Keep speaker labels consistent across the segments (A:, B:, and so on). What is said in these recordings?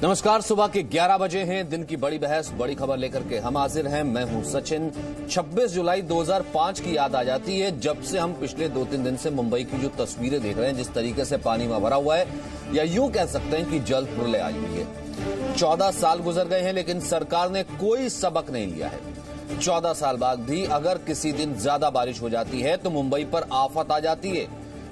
A: नमस्कार। सुबह के 11 बजे हैं। दिन की बड़ी बहस, बड़ी खबर लेकर के हम हाजिर हैं। मैं हूं सचिन। 26 जुलाई 2005 की याद आ जाती है, जब से हम पिछले 2-3 दिन से मुंबई की जो तस्वीरें देख रहे हैं, जिस तरीके से पानी में भरा हुआ है, या यूं कह सकते हैं कि जल प्रलय आई हुई है। 14 साल गुजर गए हैं, लेकिन सरकार ने कोई सबक नहीं लिया है। 14 साल बाद भी अगर किसी दिन ज्यादा बारिश हो जाती है तो मुंबई पर आफत आ जाती है।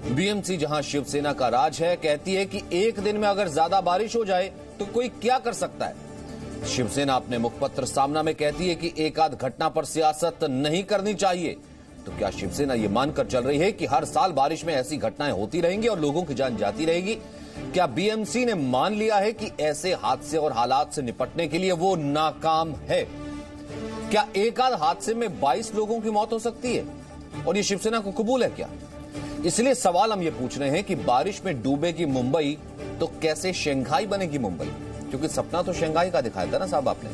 A: बीएमसी, जहां शिवसेना का राज है, कहती है कि एक दिन में अगर ज्यादा बारिश हो जाए तो कोई क्या कर सकता है। शिवसेना अपने मुखपत्र सामना में कहती है कि एक आध घटना पर सियासत नहीं करनी चाहिए। तो क्या शिवसेना ये मानकर चल रही है कि हर साल बारिश में ऐसी घटनाएं होती रहेंगी और लोगों की जान जाती रहेगी? क्या बीएमसी ने मान लिया है कि ऐसे हादसे और हालात से निपटने के लिए वो नाकाम है? क्या एक आध हादसे में 22 लोगों की मौत हो सकती है और ये शिवसेना को कबूल है क्या? इसलिए सवाल हम ये पूछ रहे हैं कि बारिश में डूबेगी मुंबई तो कैसे शंघाई बनेगी मुंबई? क्योंकि सपना तो शंघाई का दिखाया था ना साहब आपने।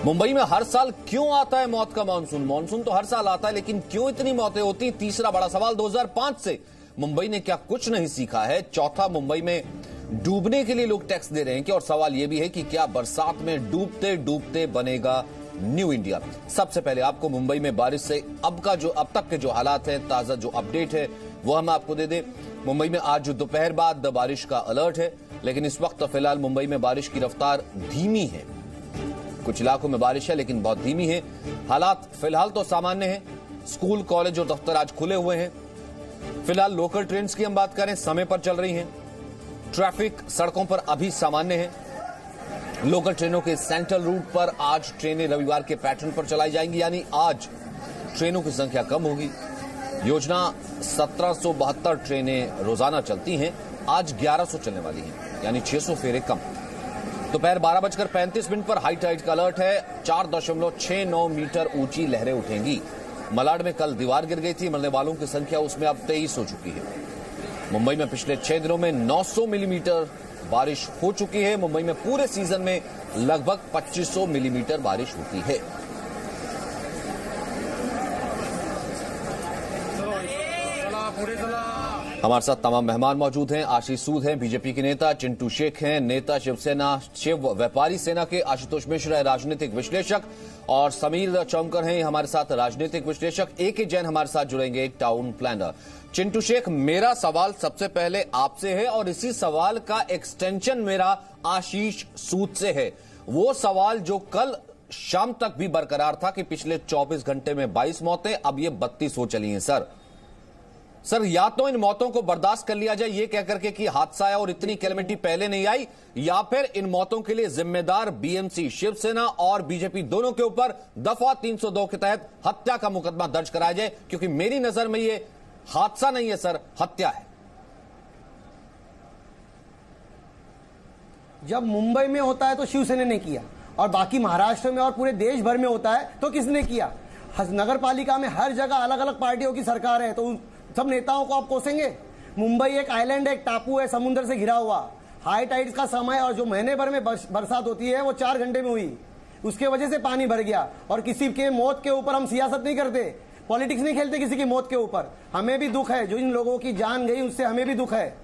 A: मुंबई में हर साल क्यों आता है मौत का मानसून? मानसून तो हर साल आता है, लेकिन क्यों इतनी मौतें होती? तीसरा बड़ा सवाल, 2005 से मुंबई ने क्या कुछ नहीं सीखा है? चौथा, मुंबई में डूबने के लिए लोग टैक्स दे रहे हैं क्या? और सवाल यह भी है कि क्या बरसात में डूबते डूबते बनेगा न्यू इंडिया? सबसे पहले आपको मुंबई में बारिश से अब तक के जो हालात है, ताजा जो अपडेट है वो हम आपको दे दें। मुंबई में आज दोपहर बाद बारिश का अलर्ट है, लेकिन इस वक्त फिलहाल मुंबई में बारिश की रफ्तार धीमी है। कुछ इलाकों में बारिश है लेकिन बहुत धीमी है। हालात फिलहाल तो सामान्य है। स्कूल, कॉलेज और दफ्तर आज खुले हुए हैं। फिलहाल लोकल ट्रेन की हम बात करें, समय पर चल रही हैं। ट्रैफिक सड़कों पर अभी सामान्य है। लोकल ट्रेनों के सेंट्रल रूट पर आज ट्रेनें रविवार के पैटर्न पर चलाई जाएंगी, यानी आज ट्रेनों की संख्या कम होगी। योजना 1772 ट्रेनें रोजाना चलती हैं, आज 1100 चलने वाली हैं, यानी 600 फेरे कम। दोपहर 12:35 पर हाई टाइड का अलर्ट है। 4.69 मीटर ऊंची लहरें उठेंगी। मलाड में कल दीवार गिर गई थी, मरने वालों की संख्या उसमें अब 23 हो चुकी है। मुंबई में पिछले 6 दिनों में 900 मिलीमीटर बारिश हो चुकी है। मुंबई में पूरे सीजन में लगभग 2500 मिलीमीटर बारिश होती है। हमारे साथ तमाम मेहमान मौजूद हैं। आशीष सूद हैं, बीजेपी के नेता। चिंटू शेख हैं, नेता शिवसेना शिव व्यापारी सेना के। आशुतोष मिश्रा है, राजनीतिक विश्लेषक। और समीर चौमकर हैं हमारे साथ, राजनीतिक विश्लेषक। ए.के. जैन हमारे साथ जुड़ेंगे, एक टाउन प्लानर। चिंटू शेख, मेरा सवाल सबसे पहले आपसे है और इसी सवाल का एक्सटेंशन मेरा आशीष सूद से है। वो सवाल जो कल शाम तक भी बरकरार था कि पिछले 24 घंटे में 22 मौतें, अब ये 32 हो चली हैं। सर, या तो इन मौतों को बर्दाश्त कर लिया जाए ये कहकर के कि हादसा है और इतनी कैलेमिटी पहले नहीं आई, या फिर इन मौतों के लिए जिम्मेदार बीएमसी, शिवसेना और बीजेपी दोनों के ऊपर दफा 302 के तहत हत्या का मुकदमा दर्ज कराया जाए। क्योंकि मेरी नजर में ये हादसा नहीं है सर, हत्या है।
B: जब मुंबई में होता है तो शिवसेना ने किया, और बाकी महाराष्ट्र में और पूरे देश भर में होता है तो किसने किया? नगर पालिका में हर जगह अलग अलग पार्टियों की सरकार है, तो सब नेताओं को आप कोसेंगे? मुंबई एक आइलैंड है, एक टापू है, समुद्र से घिरा हुआ। हाई टाइड्स का समय और जो महीने भर में बरसात होती है वो 4 घंटे में हुई, उसके वजह से पानी भर गया। और किसी के मौत के ऊपर हम सियासत नहीं करते, पॉलिटिक्स नहीं खेलते किसी की मौत के ऊपर। हमें भी दुख है, जो इन लोगों की जान गई उससे हमें भी दुख है।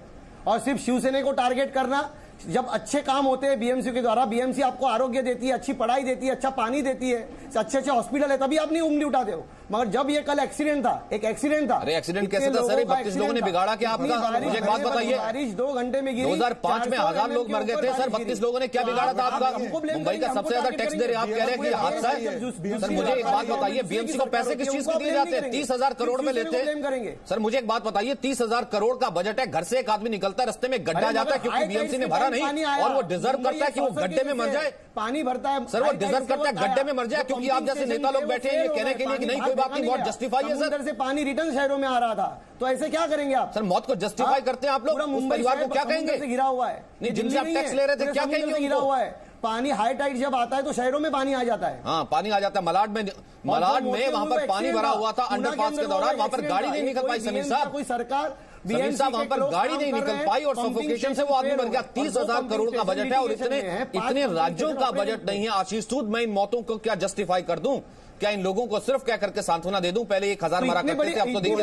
B: और सिर्फ शिवसेना को टारगेट करना, जब अच्छे काम होते हैं बीएमसी के द्वारा, बीएमसी आपको आरोग्य देती है, अच्छी पढ़ाई देती है, अच्छा पानी देती है, अच्छे हॉस्पिटल है, तभी आप नहीं उंगली उठाते हो। मगर जब ये कल एक्सीडेंट था, एक एक्सीडेंट था।
A: अरे एक्सीडेंट कैसे था सर? 32 लोगों ने बिगाड़ा क्या आपका? मुझे एक बात बताइए।
B: बारिश 2 घंटे में गिरी।
A: 2005 में 1000 लोग मर गए थे सर, 32 लोगों ने क्या बिगाड़ा था आपका? मुंबई का सबसे ज्यादा टैक्स दे रहे, आप कह रहे हैं कि हादसा है। सर मुझे एक बात बताइए, बीएमसी को पैसे किस चीज के दिए जाते हैं? 30,000 करोड़ में लेते हैं सर। मुझे एक बात बताइए, 30,000 करोड़ का बजट है, घर से एक आदमी निकलता है, रस्ते में गड्ढा जाता है क्योंकि बीएमसी ने भरा नहीं, और वो डिजर्व करता है कि वो गड्ढे में मर जाए।
B: पानी भरता है
A: सर, वो डिजर्व करता है गड्ढे में मर जाए, क्योंकि आप जैसे नेता लोग बैठे हैं ये कहने के लिए कि नहीं कोई बात नहीं, बहुत जस्टिफाई है सर।
B: से पानी रिटर्न शहरों में आ रहा था, तो ऐसे क्या करेंगे आप?
A: सर मौत को जस्टिफाई करते हैं आप लोग, उस परिवार को क्या कहेंगे?
B: घिरा हुआ है,
A: नहीं, जिनसे आप टैक्स ले रहे थे क्या कहेंगे?
B: घिरा हुआ है पानी। हाई टाइड जब आता है तो शहरों में पानी आ जाता है।
A: हाँ, पानी आ जाता है। मलाड में वहां पर पानी भरा हुआ था अंडरपास के दौरान, वहां पर गाड़ी नहीं निकल पाई। समीर साहब,
B: कोई सरकार
A: वहां पर गाड़ी नहीं निकल पाई और सफोकेशन से वो आदमी मर गया। 30,000 करोड़ का बजट है और इतने राज्यों का बजट नहीं है। आशीष सूद, मैं इन मौतों को क्या जस्टिफाई कर दूं? क्या इन लोगों को सिर्फ क्या करके सांत्वना दे दूं? पहले 1000 मरा करते थे, अब तो देखिए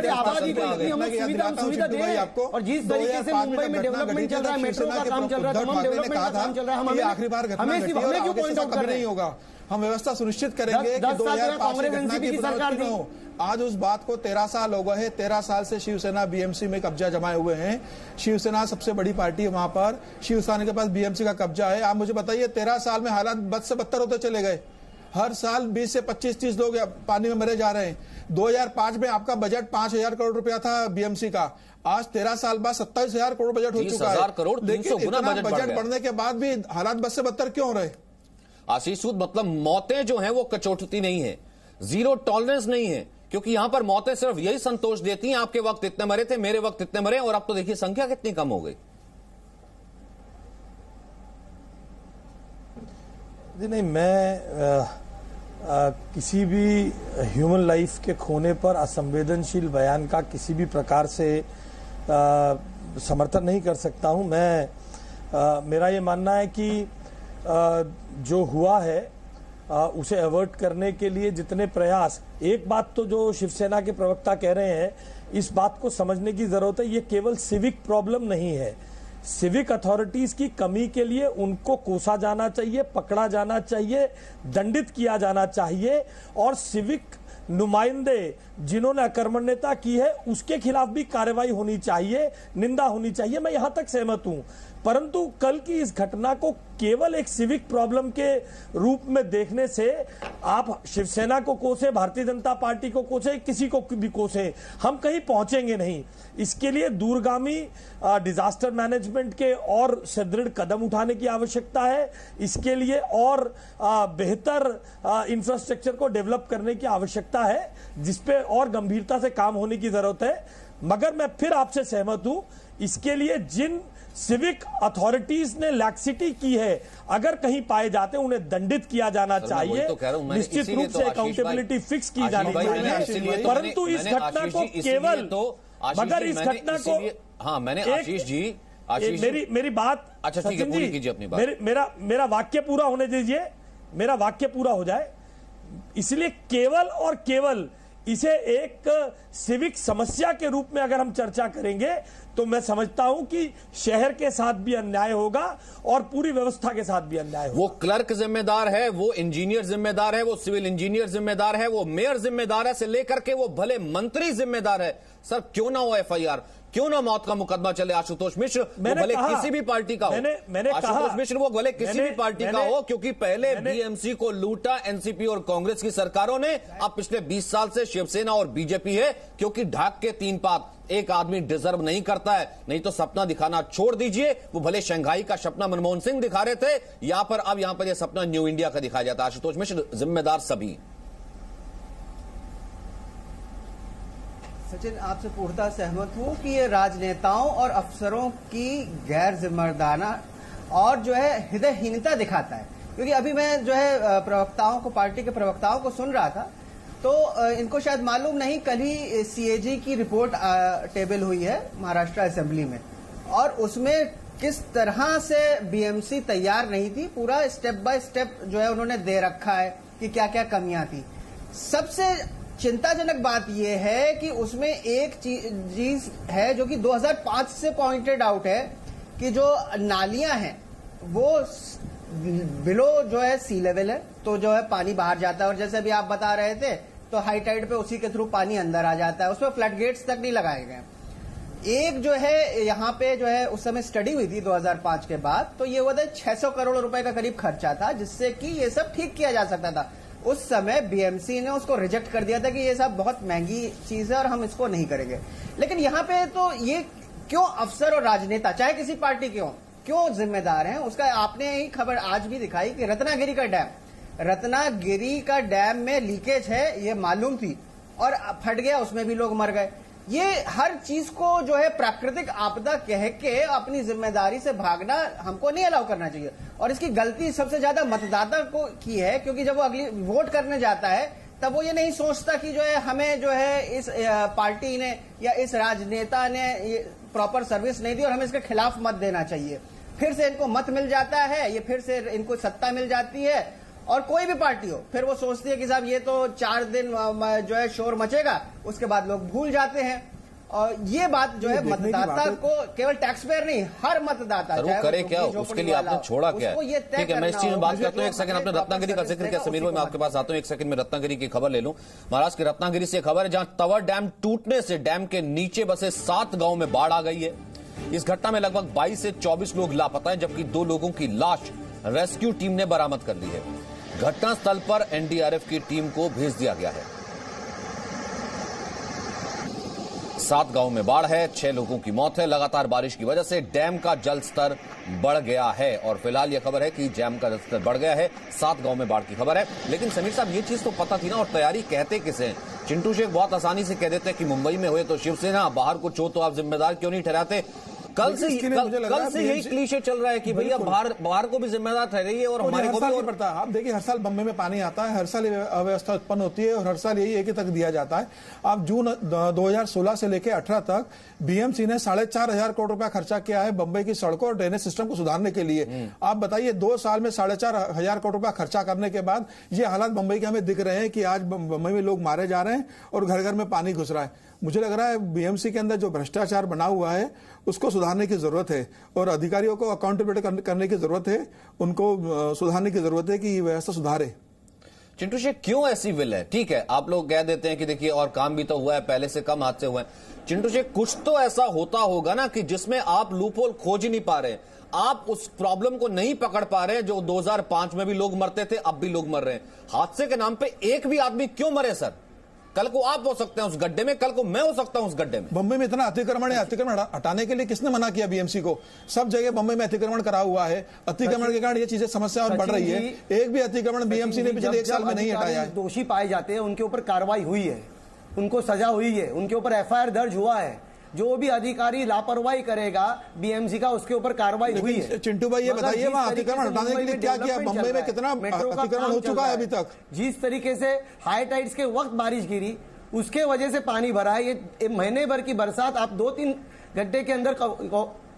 B: सुविधा दे रहे हैं। और जिस तरीके से मुंबई में डेवलपमेंट चल रहा है, मेट्रो का काम चल रहा है, तमाम डेवलपमेंट का काम चल रहा है,
C: आखिरी बार घटना घटी और आगे ऐसा कभी नहीं होगा। हम व्यवस्था सुनिश्चित करेंगे कि 2005 की घटना की पुनरावृत्ति न हो। आज उस बात को 13 साल हो गए हैं। 13 साल से शिवसेना बीएमसी में कब्जा जमाए हुए हैं। शिवसेना सबसे बड़ी पार्टी है वहां पर, शिवसेना के पास बीएमसी का कब्जा है। आप मुझे बताइए, 13 साल में हालात बद से बदतर होते चले गए। हर साल 20 से 25-30 लोग पानी में मरे जा रहे हैं। 2005 में आपका बजट 5000 करोड़ रुपया था बीएमसी का। आज 13 साल बाद 27,000 करोड़ बजट हो चुका है। लेकिन इतना बजट बढ़ने के बाद भी हालात बद से बदतर क्यों हो रहे?
A: आशीष सूद, मतलब मौतें जो हैं वो कचोटती नहीं है, जीरो टॉलरेंस नहीं है, क्योंकि यहां पर मौतें सिर्फ यही संतोष देती हैं, आपके वक्त इतने मरे थे, मेरे वक्त इतने मरे, और अब तो देखिए संख्या कितनी कम हो गई।
D: जी नहीं, मैं किसी भी ह्यूमन लाइफ के खोने पर असंवेदनशील बयान का किसी भी प्रकार से समर्थन नहीं कर सकता हूं। मेरा ये मानना है कि जो हुआ है उसे अवॉइड करने के लिए जितने प्रयास, एक बात तो जो शिवसेना के प्रवक्ता कह रहे हैं, इस बात को समझने की जरूरत है, ये केवल सिविक प्रॉब्लम नहीं है। सिविक अथॉरिटीज की कमी के लिए उनको कोसा जाना चाहिए, पकड़ा जाना चाहिए, दंडित किया जाना चाहिए, और सिविक नुमाइंदे जिन्होंने अकर्मण्यता की है उसके खिलाफ भी कार्रवाई होनी चाहिए, निंदा होनी चाहिए। मैं यहां तक सहमत हूं, परंतु कल की इस घटना को केवल एक सिविक प्रॉब्लम के रूप में देखने से आप शिवसेना को कोसे, भारतीय जनता पार्टी को कोसे, किसी को भी कोसे, हम कहीं पहुंचेंगे नहीं। इसके लिए दूरगामी डिजास्टर मैनेजमेंट के और सुदृढ़ कदम उठाने की आवश्यकता है। इसके लिए और बेहतर इंफ्रास्ट्रक्चर को डेवलप करने की आवश्यकता है, जिसपे और गंभीरता से काम होने की जरूरत है। मगर मैं फिर आपसे सहमत हूं, इसके लिए जिन सिविक अथॉरिटीज ने लैक्सिटी की है, अगर कहीं पाए जाते हैं उन्हें दंडित किया जाना चाहिए, निश्चित रूप से अकाउंटेबिलिटी फिक्स की जानी चाहिए। परंतु इस घटना को केवल, मगर इस घटना को,
A: हाँ मैंने आशीष जी
D: मेरी बात,
A: अच्छा ठीक है, पूरी कीजिए अपनी बात।
D: मेरा वाक्य पूरा होने दीजिए, मेरा वाक्य पूरा हो जाए। इसलिए केवल और केवल इसे एक सिविक समस्या के रूप में अगर हम चर्चा करेंगे तो मैं समझता हूं कि शहर के साथ भी अन्याय होगा और पूरी व्यवस्था के साथ भी अन्याय होगा।
A: वो क्लर्क जिम्मेदार है, वो इंजीनियर जिम्मेदार है, वो सिविल इंजीनियर जिम्मेदार है, वो मेयर जिम्मेदार है, से लेकर के वो भले मंत्री जिम्मेदार है। सर क्यों ना हो एफआईआर, क्यों ना मौत का मुकदमा चले आशुतोष मिश्र, वो भले किसी भी पार्टी का हो, आशुतोष मिश्र वो भले किसी भी पार्टी का हो, क्योंकि पहले बीएमसी को लूटा एनसीपी और कांग्रेस की सरकारों ने, अब पिछले 20 साल से शिवसेना और बीजेपी है, क्योंकि ढाक के 3 पात एक आदमी डिजर्व नहीं करता है। नहीं तो सपना दिखाना छोड़ दीजिए, वो भले शंघाई का सपना मनमोहन सिंह दिखा रहे थे, यहां पर अब यहां पर यह सपना न्यू इंडिया का दिखाया जाता है। आशुतोष मिश्र, जिम्मेदार सभी।
E: सचिन, आपसे पूर्णतः सहमत हूं कि ये राजनेताओं और अफसरों की गैर जिम्मेदाराना और जो है हृदयहीनता दिखाता है। क्योंकि अभी मैं जो है प्रवक्ताओं को, पार्टी के प्रवक्ताओं को सुन रहा था, तो इनको शायद मालूम नहीं, कल ही सीएजी की रिपोर्ट टेबल हुई है महाराष्ट्र असेंबली में, और उसमें किस तरह से बीएमसी तैयार नहीं थी, पूरा स्टेप बाय स्टेप जो है उन्होंने दे रखा है कि क्या क्या कमियां थी। सबसे चिंताजनक बात यह है कि उसमें एक चीज है जो कि 2005 से पॉइंटेड आउट है कि जो नालियां हैं वो बिलो जो है सी लेवल है, तो जो है पानी बाहर जाता है, और जैसे अभी आप बता रहे थे तो हाई टाइड पे उसी के थ्रू पानी अंदर आ जाता है, उसमें फ्लड गेट्स तक नहीं लगाए गए। एक जो है यहाँ पे जो है उस समय स्टडी हुई थी 2005 के बाद, तो ये हुआ था 600 करोड़ रुपए का करीब खर्चा था, जिससे कि ये सब ठीक किया जा सकता था। उस समय बीएमसी ने उसको रिजेक्ट कर दिया था कि ये सब बहुत महंगी चीज है और हम इसको नहीं करेंगे। लेकिन यहाँ पे तो ये क्यों अफसर और राजनेता, चाहे किसी पार्टी के हो, क्यों जिम्मेदार हैं, उसका आपने ही खबर आज भी दिखाई कि रत्नागिरी का डैम में लीकेज है, ये मालूम थी और फट गया, उसमें भी लोग मर गए। ये हर चीज को जो है प्राकृतिक आपदा कह के अपनी जिम्मेदारी से भागना हमको नहीं अलाउ करना चाहिए। और इसकी गलती सबसे ज्यादा मतदाता को की है, क्योंकि जब वो अगली वोट करने जाता है तब वो ये नहीं सोचता कि जो है हमें जो है इस पार्टी ने या इस राजनेता ने प्रॉपर सर्विस नहीं दी और हमें इसके खिलाफ मत देना चाहिए। फिर से इनको मत मिल जाता है, ये फिर से इनको सत्ता मिल जाती है और कोई भी पार्टी हो, फिर वो सोचती है कि साहब ये तो 4 दिन जो है शोर मचेगा, उसके बाद लोग भूल जाते हैं। और ये बात जो है मतदाता को, केवल टैक्स पेयर नहीं, हर मतदाता
A: वो करे क्या, उसके लिए आपने छोड़ा क्या है? ठीक है, मैं इस चीज में बात करता हूँ। एक सेकंड, आपने रत्नागिरी का जिक्र किया समीर भाई, मैं आपके पास आता हूँ। एक सेकंड में रत्नागिरी की खबर ले लूं। महाराष्ट्र के रत्नागिरी से खबर है, जहां तवर डैम टूटने से डैम के नीचे बसे 7 गांव में बाढ़ आ गई है। इस घटना में लगभग 22 से 24 लोग लापता हैं, जबकि 2 लोगों की लाश रेस्क्यू टीम ने बरामद कर ली है। घटनास्थल पर एनडीआरएफ की टीम को भेज दिया गया है। 7 गांव में बाढ़ है, 6 लोगों की मौत है। लगातार बारिश की वजह से डैम का जल स्तर बढ़ गया है और फिलहाल यह खबर है कि डैम का जल स्तर बढ़ गया है। 7 गांव में बाढ़ की खबर है। लेकिन समीर साहब, ये चीज तो पता थी ना, और तैयारी कहते किसे हैं? चिंटू शेख बहुत आसानी से कह देते हैं कि मुंबई में हुए तो शिवसेना, बाहर कुछ हो तो आप जिम्मेदार क्यों नहीं ठहराते? कल से यही क्लीशे चल रहा है कि भैया बाहर को भी जिम्मेदार ठहराइए और हमारे को भी
C: पड़ता है। आप देखिए, हर साल बम्बई में पानी आता है, हर साल अव्यवस्था उत्पन्न होती है और हर साल यही एक ही तक दिया जाता है। आप जून 2016 से लेकर 18 तक बीएमसी ने 4,500 करोड़ रुपया खर्चा किया है बम्बई की सड़कों और ड्रेनेज सिस्टम को सुधारने के लिए। आप बताइए, 2 साल में 4,500 करोड़ रुपया खर्चा करने के बाद ये हालात बम्बई के हमें दिख रहे हैं कि आज बम्बई में लोग मारे जा रहे हैं और घर घर में पानी घुस रहा है। मुझे लग रहा है बीएमसी के अंदर जो भ्रष्टाचार बना हुआ है उसको सुधारने की जरूरत है और अधिकारियों को अकाउंटेबिलिटी करने की जरूरत है, उनको सुधारने की जरूरत है कि व्यवस्था सुधारे।
A: चिंटू शेख, क्यों ऐसी विल है? ठीक है, आप लोग कह देते हैं कि देखिए और काम भी तो हुआ है, पहले से कम हादसे हुए हैं। चिंटू शेख, कुछ तो ऐसा होता होगा ना कि जिसमें आप लूपहोल खोज ही नहीं पा रहे, आप उस प्रॉब्लम को नहीं पकड़ पा रहे जो 2005 में भी लोग मरते थे, अब भी लोग मर रहे हैं। हादसे के नाम पे एक भी आदमी क्यों मरे सर? कल को आप हो सकते हैं उस गड्ढे में, कल को मैं हो सकता हूं उस गड्ढे में।
C: बम्बई में इतना अतिक्रमण है, अतिक्रमण हटाने के लिए किसने मना किया बीएमसी को? सब जगह बम्बई में अतिक्रमण करा हुआ है। अतिक्रमण के कारण ये चीजें समस्या और बढ़ रही है। एक भी अतिक्रमण बीएमसी ने पिछले 1 साल में नहीं हटाया है।
B: दोषी पाए जाते हैं, उनके ऊपर कार्रवाई हुई है, उनको सजा हुई है, उनके ऊपर एफआईआर दर्ज हुआ है। जो भी अधिकारी लापरवाही करेगा बीएमसी का, उसके ऊपर कार्रवाई हुई है।
C: चिंटू भाई, ये बताइए वहां अतिक्रमण हटाने के लिए क्या किया? बम्बई में कितना अतिक्रमण हो चुका है अभी तक?
B: जिस तरीके से हाई टाइड्स के वक्त बारिश गिरी, उसके वजह से पानी भरा है। ये महीने भर की बरसात आप 2-3 घंटे के अंदर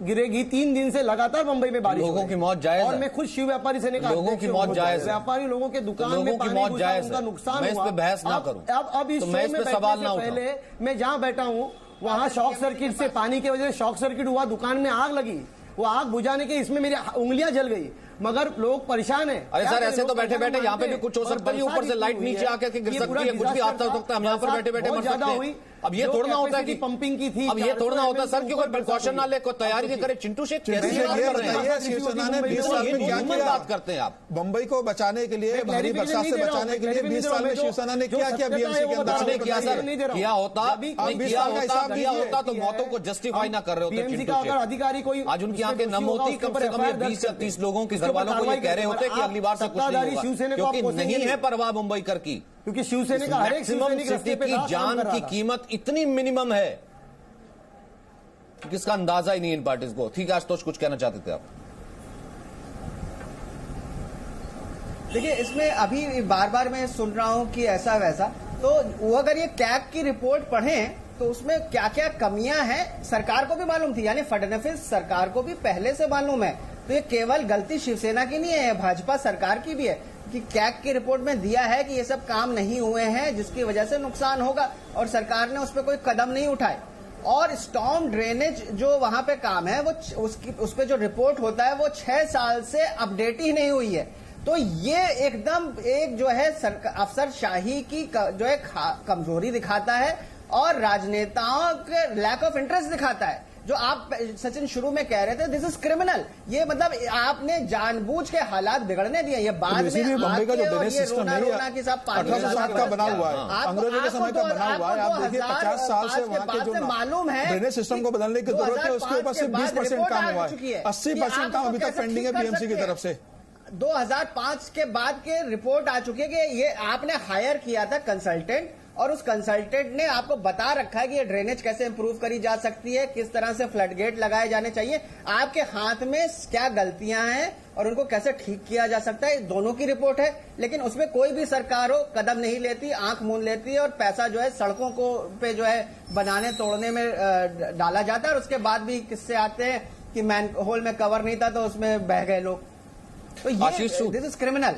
B: गिरेगी। 3 दिन से लगातार मुंबई में बारिश,
A: लोगों की मौत जायज है।
B: और मैं खुद शिव व्यापारी से कहा,
A: लोगों की मौत जायज है।
B: व्यापारी लोगों के दुकान में पानी घुसा, उनका नुकसान हुआ।
A: मैं इस पे बहस ना करूं।
B: अब इस शो में बैठने से पहले मैं जहां बैठा हूं वहां शॉर्ट सर्किट से, पानी की वजह से शॉर्ट सर्किट हुआ, दुकान में आग लगी। वो आग बुझाने के इसमें मेरी उंगलियां जल गई, मगर लोग परेशान है।
A: अरे सर, ऐसे तो बैठे बैठे यहाँ पे भी कुछ हो सकता है, ऊपर से लाइट नीचे आके गिर सकती है, कुछ भी हादसा हो सकता है। हम यहाँ पर बैठे बैठे मर सकते हैं। अब ये थोड़ा होता है कि
B: पंपिंग की थी,
A: अब ये थोड़ा होता है सर कि कोई प्रिकॉशन ना ले, कोई तैयारी नहीं करे। चिंटू शेख,
C: शिवसेना ने 20 साल में क्या किया?
A: बात करते हैं आप
C: बम्बई को बचाने के लिए, भारी बरसात से बचाने के लिए 20 साल में शिवसेना ने क्या किया बीएमसी के अंदर?
A: नहीं किया सर, किया होता तो मौतों को जस्टिफाई ना कर रहे होते चिंटू शेख।
B: अधिकारी कोई
A: आज उनकी आंखें नम होती, कम से कम 20 या 30 लोगों के घर वालों को ये कह रहे होते कि अगली बार से कुछ नहीं होगा, क्योंकि नहीं है परवाह मुंबई कर की।
B: क्योंकि शिवसेना का हर एक
A: सिटी की जान की कीमत इतनी मिनिमम है कि इसका अंदाजा ही नहीं इन पार्टीज को। ठीक है, आशुतोष कुछ कहना चाहते थे आप?
E: देखिए, इसमें अभी बार बार मैं सुन रहा हूं कि ऐसा वैसा, तो वो अगर ये कैग की रिपोर्ट पढ़ें तो उसमें क्या क्या कमियां हैं सरकार को भी मालूम थी, यानी फडणवीस सरकार को भी पहले से मालूम है। तो ये केवल गलती शिवसेना की नहीं है, भाजपा सरकार की भी है कि कैग की रिपोर्ट में दिया है कि ये सब काम नहीं हुए हैं जिसकी वजह से नुकसान होगा, और सरकार ने उस पर कोई कदम नहीं उठाए। और स्टॉर्म ड्रेनेज जो वहां पे काम है, वो उस पे जो रिपोर्ट होता है वो 6 साल से अपडेट ही नहीं हुई है। तो ये एकदम एक जो है अफसरशाही की जो है कमजोरी दिखाता है और राजनेताओं के लैक ऑफ इंटरेस्ट दिखाता है। जो आप सचिन शुरू में कह रहे थे, दिस इज क्रिमिनल, ये मतलब आपने जानबूझ के हालात बिगड़ने दिए। ये बाद में
C: बम्बई का जो ड्रेनेज सिस्टम है 1860 का बना हुआ है, अंग्रेजों के समय का बना हुआ है। आप देखिए 50 साल से वहां के जो
E: मालूम है
C: ड्रेनेज सिस्टम को बदलने की जरूरत है, उसके ऊपर सिर्फ 20% काम हुआ है। 80% काम अभी तक पेंडिंग है बीएमसी की तरफ से।
E: 2005 के बाद के रिपोर्ट आ चुकी है कि ये आपने हायर किया था कंसल्टेंट, और उस कंसल्टेंट ने आपको बता रखा है कि ये ड्रेनेज कैसे इंप्रूव करी जा सकती है, किस तरह से फ्लड गेट लगाए जाने चाहिए, आपके हाथ में क्या गलतियां हैं और उनको कैसे ठीक किया जा सकता है। दोनों की रिपोर्ट है, लेकिन उसमें कोई भी सरकार हो कदम नहीं लेती, आंख मूंद लेती है और पैसा जो है सड़कों को पे जो है बनाने तोड़ने में डाला जाता है। और उसके बाद भी किस्से आते हैं कि मैन होल में कवर नहीं था तो उसमें बह गए लोग। तो ये दिस इज क्रिमिनल।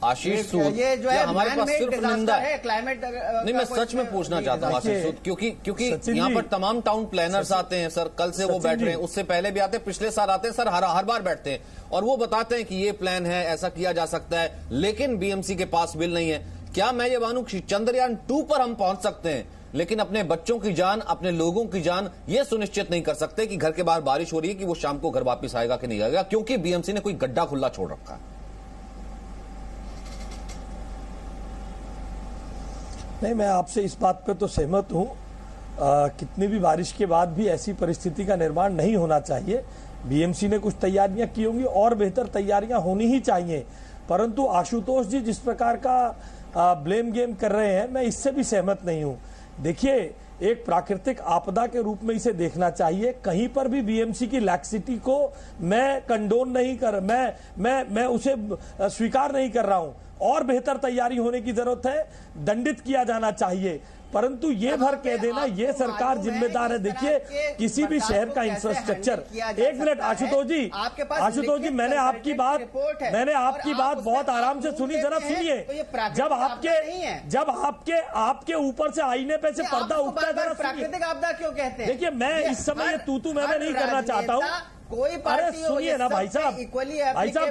A: आशीष सूद,
E: ये जो है
A: हमारे पास सिर्फ निंदा है
E: क्लाइमेट
A: नहीं, मैं सच में पूछना चाहता हूँ आशीष सूद, क्योंकि यहाँ पर तमाम टाउन प्लानर्स आते हैं सर, कल से वो बैठ रहे हैं, उससे पहले भी आते हैं, पिछले साल आते हैं सर, हर बार बैठते हैं और वो बताते हैं कि ये प्लान है, ऐसा किया जा सकता है, लेकिन बीएमसी के पास बिल नहीं है। क्या मैं ये मानूं कि चंद्रयान 2 पर हम पहुंच सकते हैं, लेकिन अपने बच्चों की जान, अपने लोगों की जान ये सुनिश्चित नहीं कर सकते कि घर के बाहर बारिश हो रही है कि वो शाम को घर वापस आएगा कि नहीं आएगा, क्योंकि बीएमसी ने कोई गड्ढा खुला छोड़ रखा है।
D: नहीं, मैं आपसे इस बात पर तो सहमत हूं। कितनी भी बारिश के बाद भी ऐसी परिस्थिति का निर्माण नहीं होना चाहिए। बीएमसी ने कुछ तैयारियां की होंगी, और बेहतर तैयारियां होनी ही चाहिए, परंतु आशुतोष जी जिस प्रकार का ब्लेम गेम कर रहे हैं, मैं इससे भी सहमत नहीं हूं। देखिए, एक प्राकृतिक आपदा के रूप में इसे देखना चाहिए। कहीं पर भी बीएमसी की लैक्सिटी को मैं कंडोन नहीं कर, मैं उसे स्वीकार नहीं कर रहा हूं। और बेहतर तैयारी होने की जरूरत है, दंडित किया जाना चाहिए, परंतु ये भर कह देना ये सरकार जिम्मेदार है। देखिए, किसी भी शहर का इंफ्रास्ट्रक्चर, एक मिनट आशुतोष जी, मैंने आपकी बात बहुत आराम से सुनी, जरा सुनिए। जब आपके ऊपर से आईने पे से पर्दा उठता है, जरा
E: प्राकृतिक आपदा क्यों कहते हैं?
D: देखिए, मैं इस समय ये तू मैं नहीं करना चाहता हूँ।
E: कोई
D: अरे सुनिए ना भाई साहब,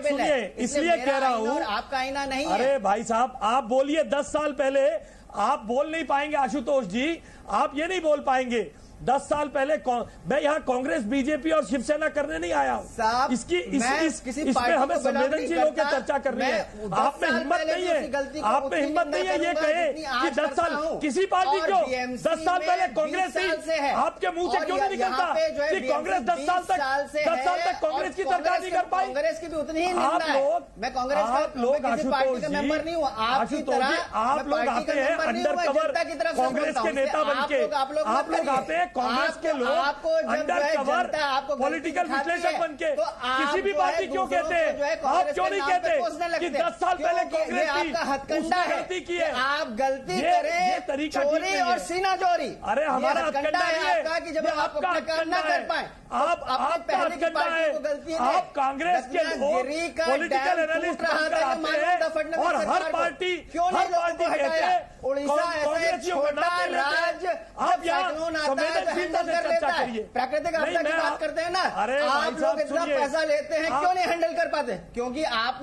D: सुनिए, इसलिए कह रहा हूँ,
E: आपका आईना नहीं है।
D: अरे भाई साहब, आप बोलिए 10 साल पहले, आप बोल नहीं पाएंगे आशुतोष जी, आप ये नहीं बोल पाएंगे। 10 साल पहले मैं यहाँ कांग्रेस, बीजेपी और शिवसेना करने नहीं आया हूँ। इस पे हमें संवेदनशील होकर चर्चा करनी है। आप में हिम्मत नहीं है, ये कहे कि 10 साल किसी पार्टी क्यों, 10 साल पहले कांग्रेस थी, आपके मुंह से क्यों नहीं निकलता कि कांग्रेस 10 साल तक कांग्रेस की सरकार नहीं कर पाई?
E: कांग्रेस की भी उतनी ही निंदा है। मैं कांग्रेस का किसी पार्टी का मेंबर नहीं हूँ, आपकी तरह
D: आप लोग आते हैं अंडर कवर कांग्रेस के नेता बनके, आप लोग आते हैं कांग्रेस के लोग अंडर कवर पॉलिटिकल विश्लेषक बनके, किसी भी पार्टी क्यों कहते हैं? आप क्यों नहीं कहते कि 10 साल पहले कांग्रेस
E: हथकंडा
D: गलती की है,
E: आप गलती करें, चोरी और सीना चोरी?
D: अरे हमारा हथकंडा है
E: आपका कि जब आप अपना काम ना कर पाए,
D: आप पहले की पार्टी को गलती है। आप कांग्रेस के लोग पॉलिटिकल एनालिस्ट बनकर आते हैं और हर पार्टी कहते हैं
E: उड़ीसा ऐसा एक छोटा राज्य,
D: आप यहाँ
E: हैंडल कर लेता है। प्राकृतिक आपदा की बात करते हैं ना, आप लोग इतना पैसा लेते हैं, क्यों नहीं हैंडल कर पाते? क्योंकि आप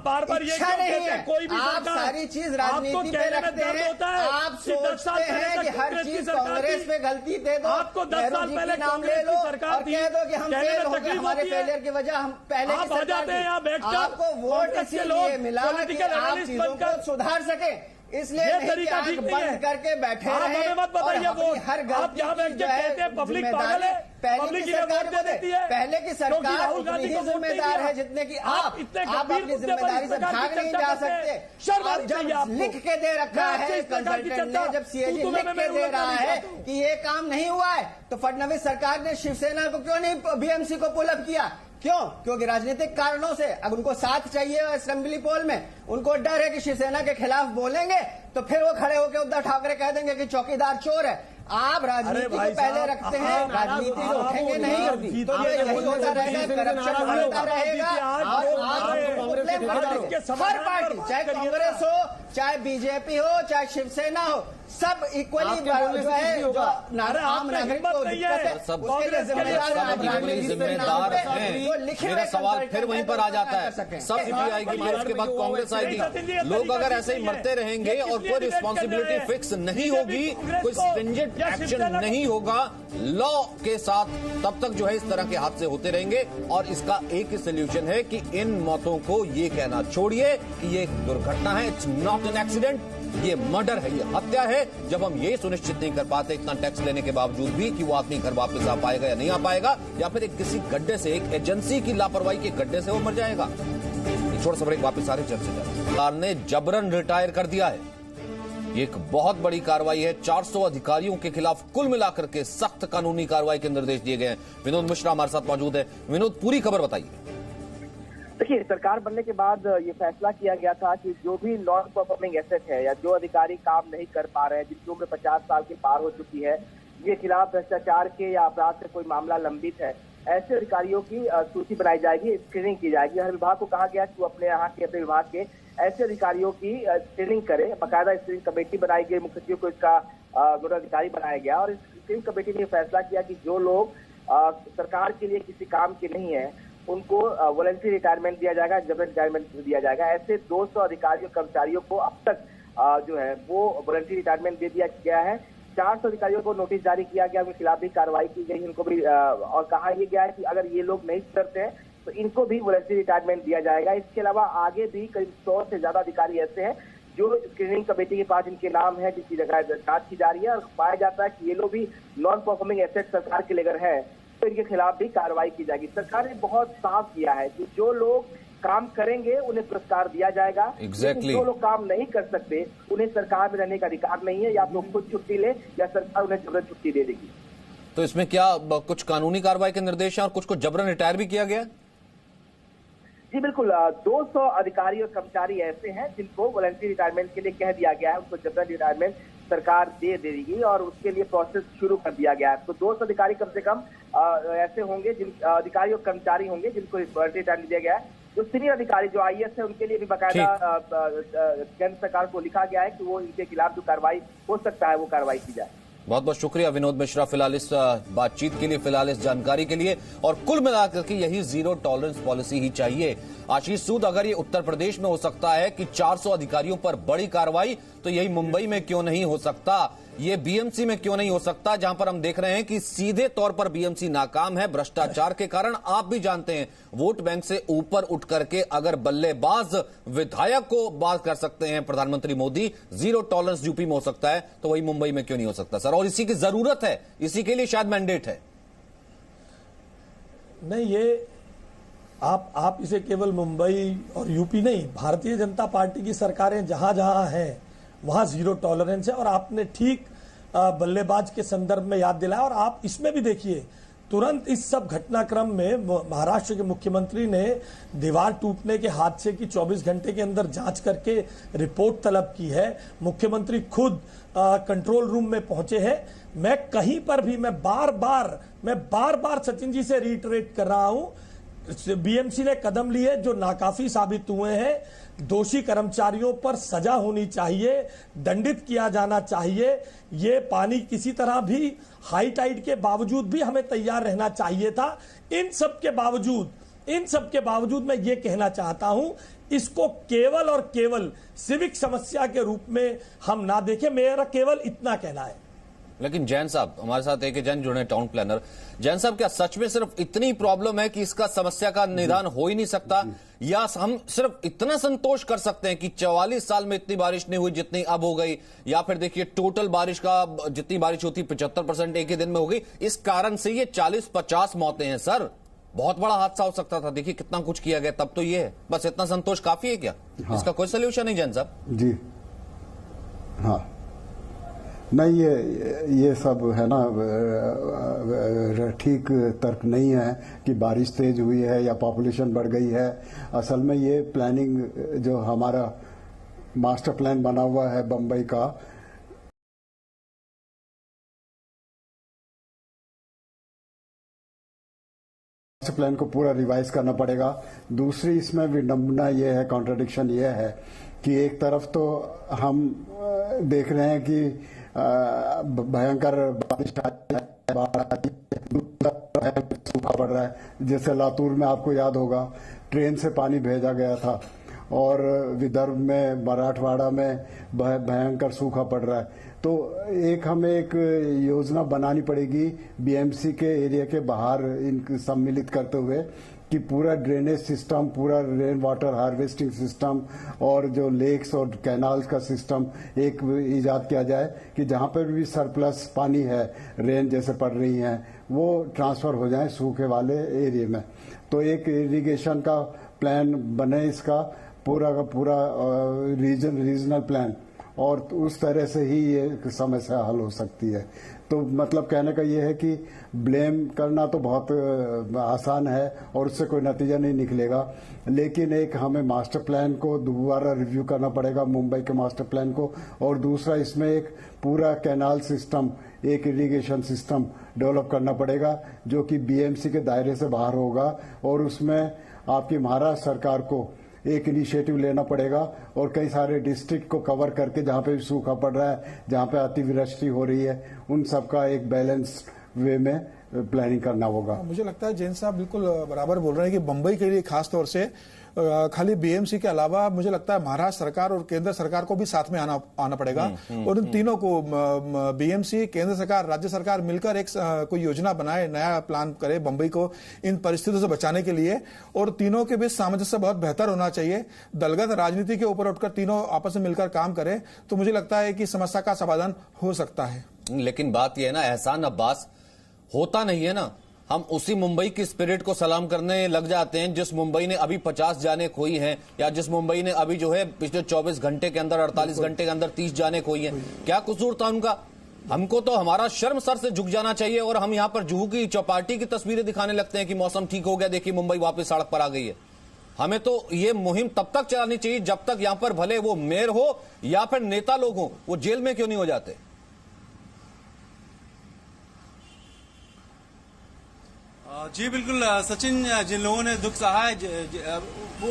D: बार ये
E: इच्छा नहीं है।
D: कोई भी
E: आप सारी चीज राजनीति पे रखते हैं, आप सोचते हैं कि हर चीज कांग्रेस पे गलती दे दो,
D: आपको 10 साल पहले
E: नाम ले लो और कह दो कि हम फेल हो गए, हमारे फेलियर की वजह हम पहले की सरकार थी। आपको वोट इसीलिए मिला कि आप चीजों को सुधार सके, इसलिए नहीं कि आंख बंद करके बैठे रहे।
D: मत बताइए, वो
E: हर
D: आप यहाँ बैठ के कहते हैं पब्लिक पागल है,
E: पहले की सरकार दे देती है, पहले की सरकार उतनी ही जिम्मेदार है जितने की आप अपनी जिम्मेदारी से भाग नहीं जा सकते। जब लिख के दे रखा है कंसल्टेंट ने, जब सीएजी लिख के दे रहा है कि ये काम नहीं हुआ है, तो फडणवीस सरकार ने शिवसेना को क्यों नहीं बीएमसी को पुल अप किया? क्यों? क्योंकि राजनीतिक कारणों से अब उनको साथ चाहिए असेंबली पोल में, उनको डर है कि शिवसेना के खिलाफ बोलेंगे तो फिर वो खड़े होकर उद्धव ठाकरे कह देंगे कि चौकीदार चोर है। आप राजनीति को पहले रखते हैं, राजनीति से उठेंगे नहीं तो ये यही होता रहेगा, करप्शन बढ़ता रहेगा। हर पार्टी, चाहे कांग्रेस हो, चाहे बीजेपी हो, चाहे शिवसेना हो, सब इक्वली जो है, जो आम नागरिक को उसके लिए जिम्मेदार
A: हैं। मेरा सवाल फिर वहीं पर आ जाता है, सब सीपीआई की लिए, उसके बाद कांग्रेस आएगी। लोग अगर ऐसे ही मरते रहेंगे और कोई रिस्पॉन्सिबिलिटी फिक्स नहीं होगी, कोई स्ट्रिंजेंट एक्शन नहीं होगा लॉ के साथ, तब तक जो है इस तरह के हादसे होते रहेंगे। और इसका एक ही सोल्यूशन है कि इन मौतों को ये कहना छोड़िए कि ये एक दुर्घटना है, इट्स नॉट एन एक्सीडेंट, ये मर्डर है, ये हत्या है। जब हम ये सुनिश्चित नहीं कर पाते इतना टैक्स लेने के बावजूद भी कि वो आदमी घर वापस आ पाएगा या नहीं आ पाएगा, या फिर एक किसी गड्ढे से, एक एजेंसी की लापरवाही के गड्ढे से वो मर जाएगा। छोड़ सब वापस आ रहे चर्चा, सरकार ने जबरन रिटायर कर दिया है। ये एक बहुत बड़ी कार्रवाई है। 400 अधिकारियों के खिलाफ कुल मिलाकर के सख्त कानूनी कार्रवाई के निर्देश दिए गए हैं। विनोद मिश्रा हमारे साथ मौजूद है। विनोद, पूरी खबर बताइए।
F: देखिए, सरकार बनने के बाद ये फैसला किया गया था कि जो भी नॉन परफॉर्मिंग एसेट है या जो अधिकारी काम नहीं कर पा रहे हैं, जिनकी उम्र 50 साल के पार हो चुकी है, ये खिलाफ भ्रष्टाचार के या अपराध से कोई मामला लंबित है, ऐसे अधिकारियों की सूची बनाई जाएगी, स्क्रीनिंग की जाएगी। हर विभाग को कहा गया कि वो अपने यहाँ के अपने विभाग के ऐसे अधिकारियों की स्क्रीनिंग करे। बाकायदा स्क्रीनिंग कमेटी बनाई गई, मुख्य सचिव को इसका नोडल अधिकारी बनाया गया और इस स्क्रीनिंग कमेटी ने फैसला किया कि जो लोग सरकार के लिए किसी काम के नहीं है उनको वॉलंटरी रिटायरमेंट दिया जाएगा, जबरन रिटायरमेंट दिया जाएगा। ऐसे 200 अधिकारियों कर्मचारियों को अब तक जो है वो वॉलंटरी रिटायरमेंट दे दिया गया है। 400 अधिकारियों को नोटिस जारी किया गया, उनके खिलाफ भी कार्रवाई की गई, उनको भी और कहा यह गया है कि अगर ये लोग नहीं सुधरते हैं तो इनको भी वॉलंटरी रिटायरमेंट दिया जाएगा। इसके अलावा आगे भी करीब 100 से ज्यादा अधिकारी ऐसे हैं जो स्क्रीनिंग कमेटी के पास इनके नाम है, जिसकी जांच की जा रही है और पाया जाता है कि ये लोग भी नॉन परफॉर्मिंग एसेट सरकार के लेकर है तो इनके खिलाफ भी कार्रवाई की जाएगी। सरकार ने बहुत साफ किया है कि जो लोग काम करेंगे उन्हें पुरस्कार दिया जाएगा।
A: Exactly.
F: जो लोग काम नहीं कर सकते उन्हें सरकार में रहने का अधिकार नहीं है, या तो खुद छुट्टी ले या सरकार उन्हें जबरन छुट्टी दे देगी।
A: तो इसमें क्या कुछ कानूनी कार्रवाई के निर्देश हैं और कुछ को जबरन रिटायर भी किया गया?
F: जी बिल्कुल, 200 अधिकारी और कर्मचारी ऐसे हैं जिनको वॉलंटरी रिटायरमेंट के लिए कह दिया गया है, उनको जबरन रिटायरमेंट सरकार दे देगी और उसके लिए प्रोसेस शुरू कर दिया गया है। तो 200 अधिकारी कम से कम ऐसे होंगे, जिन अधिकारी और कर्मचारी होंगे जिनको वॉलंटरी रिटायरमेंट दिया गया है। जो सीनियर अधिकारी जो IAS है उनके लिए भी बाकायदा केंद्र सरकार को लिखा गया है कि वो इनके खिलाफ जो कार्रवाई हो सकता है वो कार्रवाई की जाए।
A: बहुत बहुत शुक्रिया विनोद मिश्रा फिलहाल इस बातचीत के लिए, फिलहाल इस जानकारी के लिए। और कुल मिलाकर के यही जीरो टॉलरेंस पॉलिसी ही चाहिए। आशीष सूद, अगर ये उत्तर प्रदेश में हो सकता है कि 400 अधिकारियों पर बड़ी कार्रवाई, तो यही मुंबई में क्यों नहीं हो सकता, ये BMC में क्यों नहीं हो सकता, जहां पर हम देख रहे हैं कि सीधे तौर पर BMC नाकाम है भ्रष्टाचार के कारण। आप भी जानते हैं वोट बैंक से ऊपर उठ करके अगर बल्लेबाज विधायक को बात कर सकते हैं प्रधानमंत्री मोदी, जीरो टॉलरेंस यूपी में हो सकता है, तो वही मुंबई में क्यों नहीं हो सकता सर? और इसी की जरूरत है, इसी के लिए शायद मैंडेट है।
D: नहीं, ये आप इसे केवल मुंबई और यूपी नहीं, भारतीय जनता पार्टी की सरकारें जहां जहां हैं वहां जीरो टॉलरेंस है। और आपने ठीक बल्लेबाज के संदर्भ में याद दिलाया। और आप इसमें भी देखिए, तुरंत इस सब घटनाक्रम में महाराष्ट्र के मुख्यमंत्री ने दीवार टूटने के हादसे की 24 घंटे के अंदर जांच करके रिपोर्ट तलब की है। मुख्यमंत्री खुद कंट्रोल रूम में पहुंचे हैं। मैं कहीं पर भी मैं बार बार सचिन जी से रिटरेट कर रहा हूं, BMC ने कदम लिए जो नाकाफी साबित हुए हैं। दोषी कर्मचारियों पर सजा होनी चाहिए, दंडित किया जाना चाहिए। ये पानी किसी तरह भी हाई टाइड के बावजूद भी हमें तैयार रहना चाहिए था। इन सब के बावजूद मैं ये कहना चाहता हूं, इसको केवल और केवल सिविक समस्या के रूप में हम ना देखें, मेरा केवल इतना कहना है।
A: लेकिन जैन साहब हमारे साथ एक जैन जुड़े, टाउन प्लानर। जैन साहब, क्या सच में सिर्फ इतनी प्रॉब्लम है कि इसका समस्या का निदान हो ही नहीं सकता, या हम सिर्फ इतना संतोष कर सकते हैं कि 44 साल में इतनी बारिश नहीं हुई जितनी अब हो गई, या फिर देखिए टोटल बारिश का जितनी बारिश होती 75% एक ही दिन में हो गई, इस कारण से ये 40-50 मौतें हैं सर। बहुत बड़ा हादसा हो सकता था, देखिए कितना कुछ किया गया, तब तो ये है। बस इतना संतोष काफी है क्या? हाँ। इसका कोई सोल्यूशन नहीं जैन साहब?
G: जी हाँ, नहीं, ये सब है ना, ठीक तर्क नहीं है कि बारिश तेज हुई है या पॉपुलेशन बढ़ गई है। असल में ये प्लानिंग जो हमारा मास्टर प्लान बना हुआ है बम्बई का, मास्टर प्लान को पूरा रिवाइज करना पड़ेगा। दूसरी इसमें विडंबना ये है, कॉन्ट्रडिक्शन ये है कि एक तरफ तो हम देख रहे हैं कि भयंकर बारिश सूखा पड़ रहा है। जैसे लातूर में आपको याद होगा ट्रेन से पानी भेजा गया था, और विदर्भ में मराठवाड़ा में भयंकर सूखा पड़ रहा है। तो हमें एक योजना बनानी पड़ेगी BMC के एरिया के बाहर इनको सम्मिलित करते हुए कि पूरा ड्रेनेज सिस्टम, पूरा रेन वाटर हार्वेस्टिंग सिस्टम और जो लेक्स और कैनाल्स का सिस्टम एक ईजाद किया जाए कि जहां पर भी सरप्लस पानी है, रेन जैसे पड़ रही है, वो ट्रांसफर हो जाए सूखे वाले एरिया में। तो एक इरिगेशन का प्लान बने, इसका पूरा का पूरा रीजनल प्लान, और उस तरह से ही ये समस्या हल हो सकती है। तो मतलब कहने का ये है कि ब्लेम करना तो बहुत आसान है और उससे कोई नतीजा नहीं निकलेगा, लेकिन एक हमें मास्टर प्लान को दोबारा रिव्यू करना पड़ेगा, मुंबई के मास्टर प्लान को, और दूसरा इसमें एक पूरा कैनाल सिस्टम, एक इरिगेशन सिस्टम डेवलप करना पड़ेगा जो कि बीएमसी के दायरे से बाहर होगा, और उसमें आपकी महाराष्ट्र सरकार को एक इनिशिएटिव लेना पड़ेगा और कई सारे डिस्ट्रिक्ट को कवर करके जहां पे सूखा पड़ रहा है, जहां पे अतिवृष्टि हो रही है, उन सबका एक बैलेंस वे में प्लानिंग करना होगा।
C: मुझे लगता है जैन साहब बिल्कुल बराबर बोल रहे हैं कि मुंबई के लिए खास तौर से खाली बीएमसी के अलावा मुझे लगता है महाराष्ट्र सरकार और केंद्र सरकार को भी साथ में आना पड़ेगा और इन तीनों को बीएमसी, केंद्र सरकार, राज्य सरकार मिलकर एक कोई योजना बनाए, नया प्लान करे मुंबई को इन परिस्थितियों से बचाने के लिए, और तीनों के बीच सामंजस्य बहुत बेहतर होना चाहिए। दलगत राजनीति के ऊपर उठकर तीनों आपस में मिलकर काम करें तो मुझे लगता है कि समस्या का समाधान हो सकता है।
A: लेकिन बात यह है ना, एहसान अब्बास होता नहीं है ना, हम उसी मुंबई की स्पिरिट को सलाम करने लग जाते हैं जिस मुंबई ने अभी 50 जानें खोई हैं, या जिस मुंबई ने अभी जो है पिछले 24 घंटे के अंदर, 48 घंटे के अंदर 30 जानें खोई हैं। क्या कसूर था उनका? हमको तो हमारा शर्म सर से झुक जाना चाहिए और हम यहां पर जुहू की चौपाटी की तस्वीरें दिखाने लगते हैं कि मौसम ठीक हो गया, देखिए मुंबई वापस सड़क पर आ गई है। हमें तो ये मुहिम तब तक चलानी चाहिए जब तक यहां पर भले वो मेयर हो या फिर नेता लोग हो, वो जेल में क्यों नहीं हो जाते।
H: जी बिल्कुल सचिन, जिन लोगों ने दुख सहा है वो